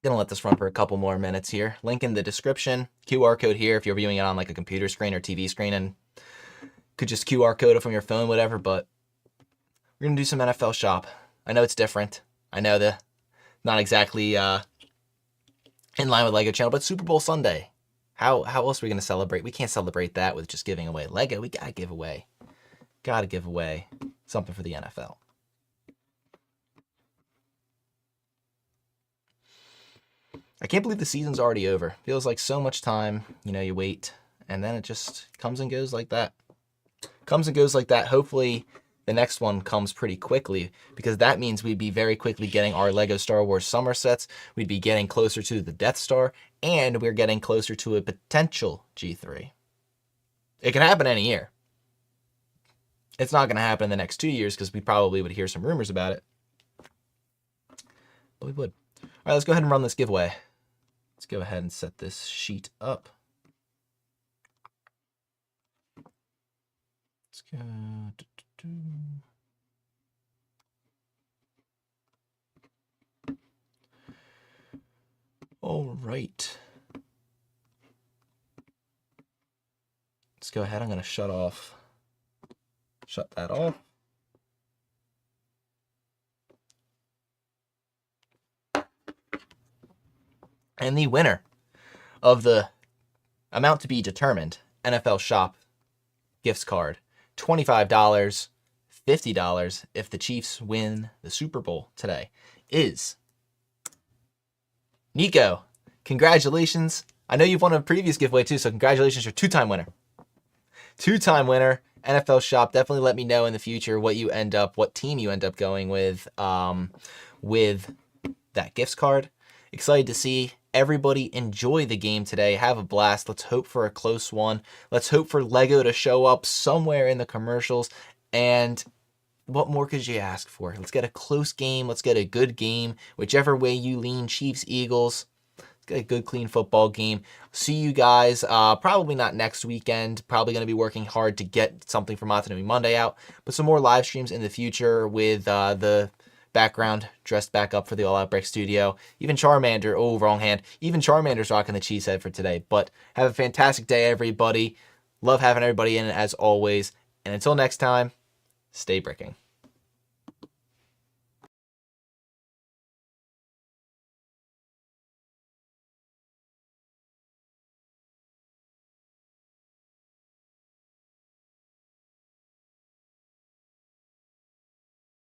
Gonna let this run for a couple more minutes here. Link in the description. QR code here if you're viewing it on like a computer screen or TV screen, and could just QR code it from your phone, whatever. But we're gonna do some NFL shop. I know it's different. I know not exactly in line with Lego Channel, but Super Bowl Sunday. How else are we gonna celebrate? We can't celebrate that with just giving away Lego. We gotta give away something for the NFL. I can't believe the season's already over. Feels like so much time, you wait, and then it just comes and goes like that. Hopefully the next one comes pretty quickly, because that means we'd be very quickly getting our Lego Star Wars summer sets. We'd be getting closer to the Death Star, and we're getting closer to a potential G3. It can happen any year. It's not going to happen in the next 2 years, because we probably would hear some rumors about it. But we would. All right, let's go ahead and run this giveaway. Let's go ahead and set this sheet up. Let's go. All right. Let's go ahead. I'm going to shut that off. And the winner of the amount to be determined NFL Shop gifts card, $25, $50 if the Chiefs win the Super Bowl today, is Nico. Congratulations. I know you've won a previous giveaway too, so congratulations. You're a two-time winner. Two-time winner. NFL Shop. Definitely let me know in the future what team you end up going with that gifts card. Excited to see everybody enjoy the game today. Have a blast. Let's hope for a close one. Let's hope for Lego to show up somewhere in the commercials. And what more could you ask for? Let's get a close game. Let's get a good game. Whichever way you lean, Chiefs, Eagles. Let's get a good, clean football game. See you guys. Probably not next weekend. Probably going to be working hard to get something for Matanumi Monday out. But some more live streams in the future with the background dressed back up for the All Out Break studio. Even Charmander, oh, wrong hand. Even Charmander's rocking the cheese head for today. But have a fantastic day, everybody. Love having everybody in as always. And until next time, stay bricking.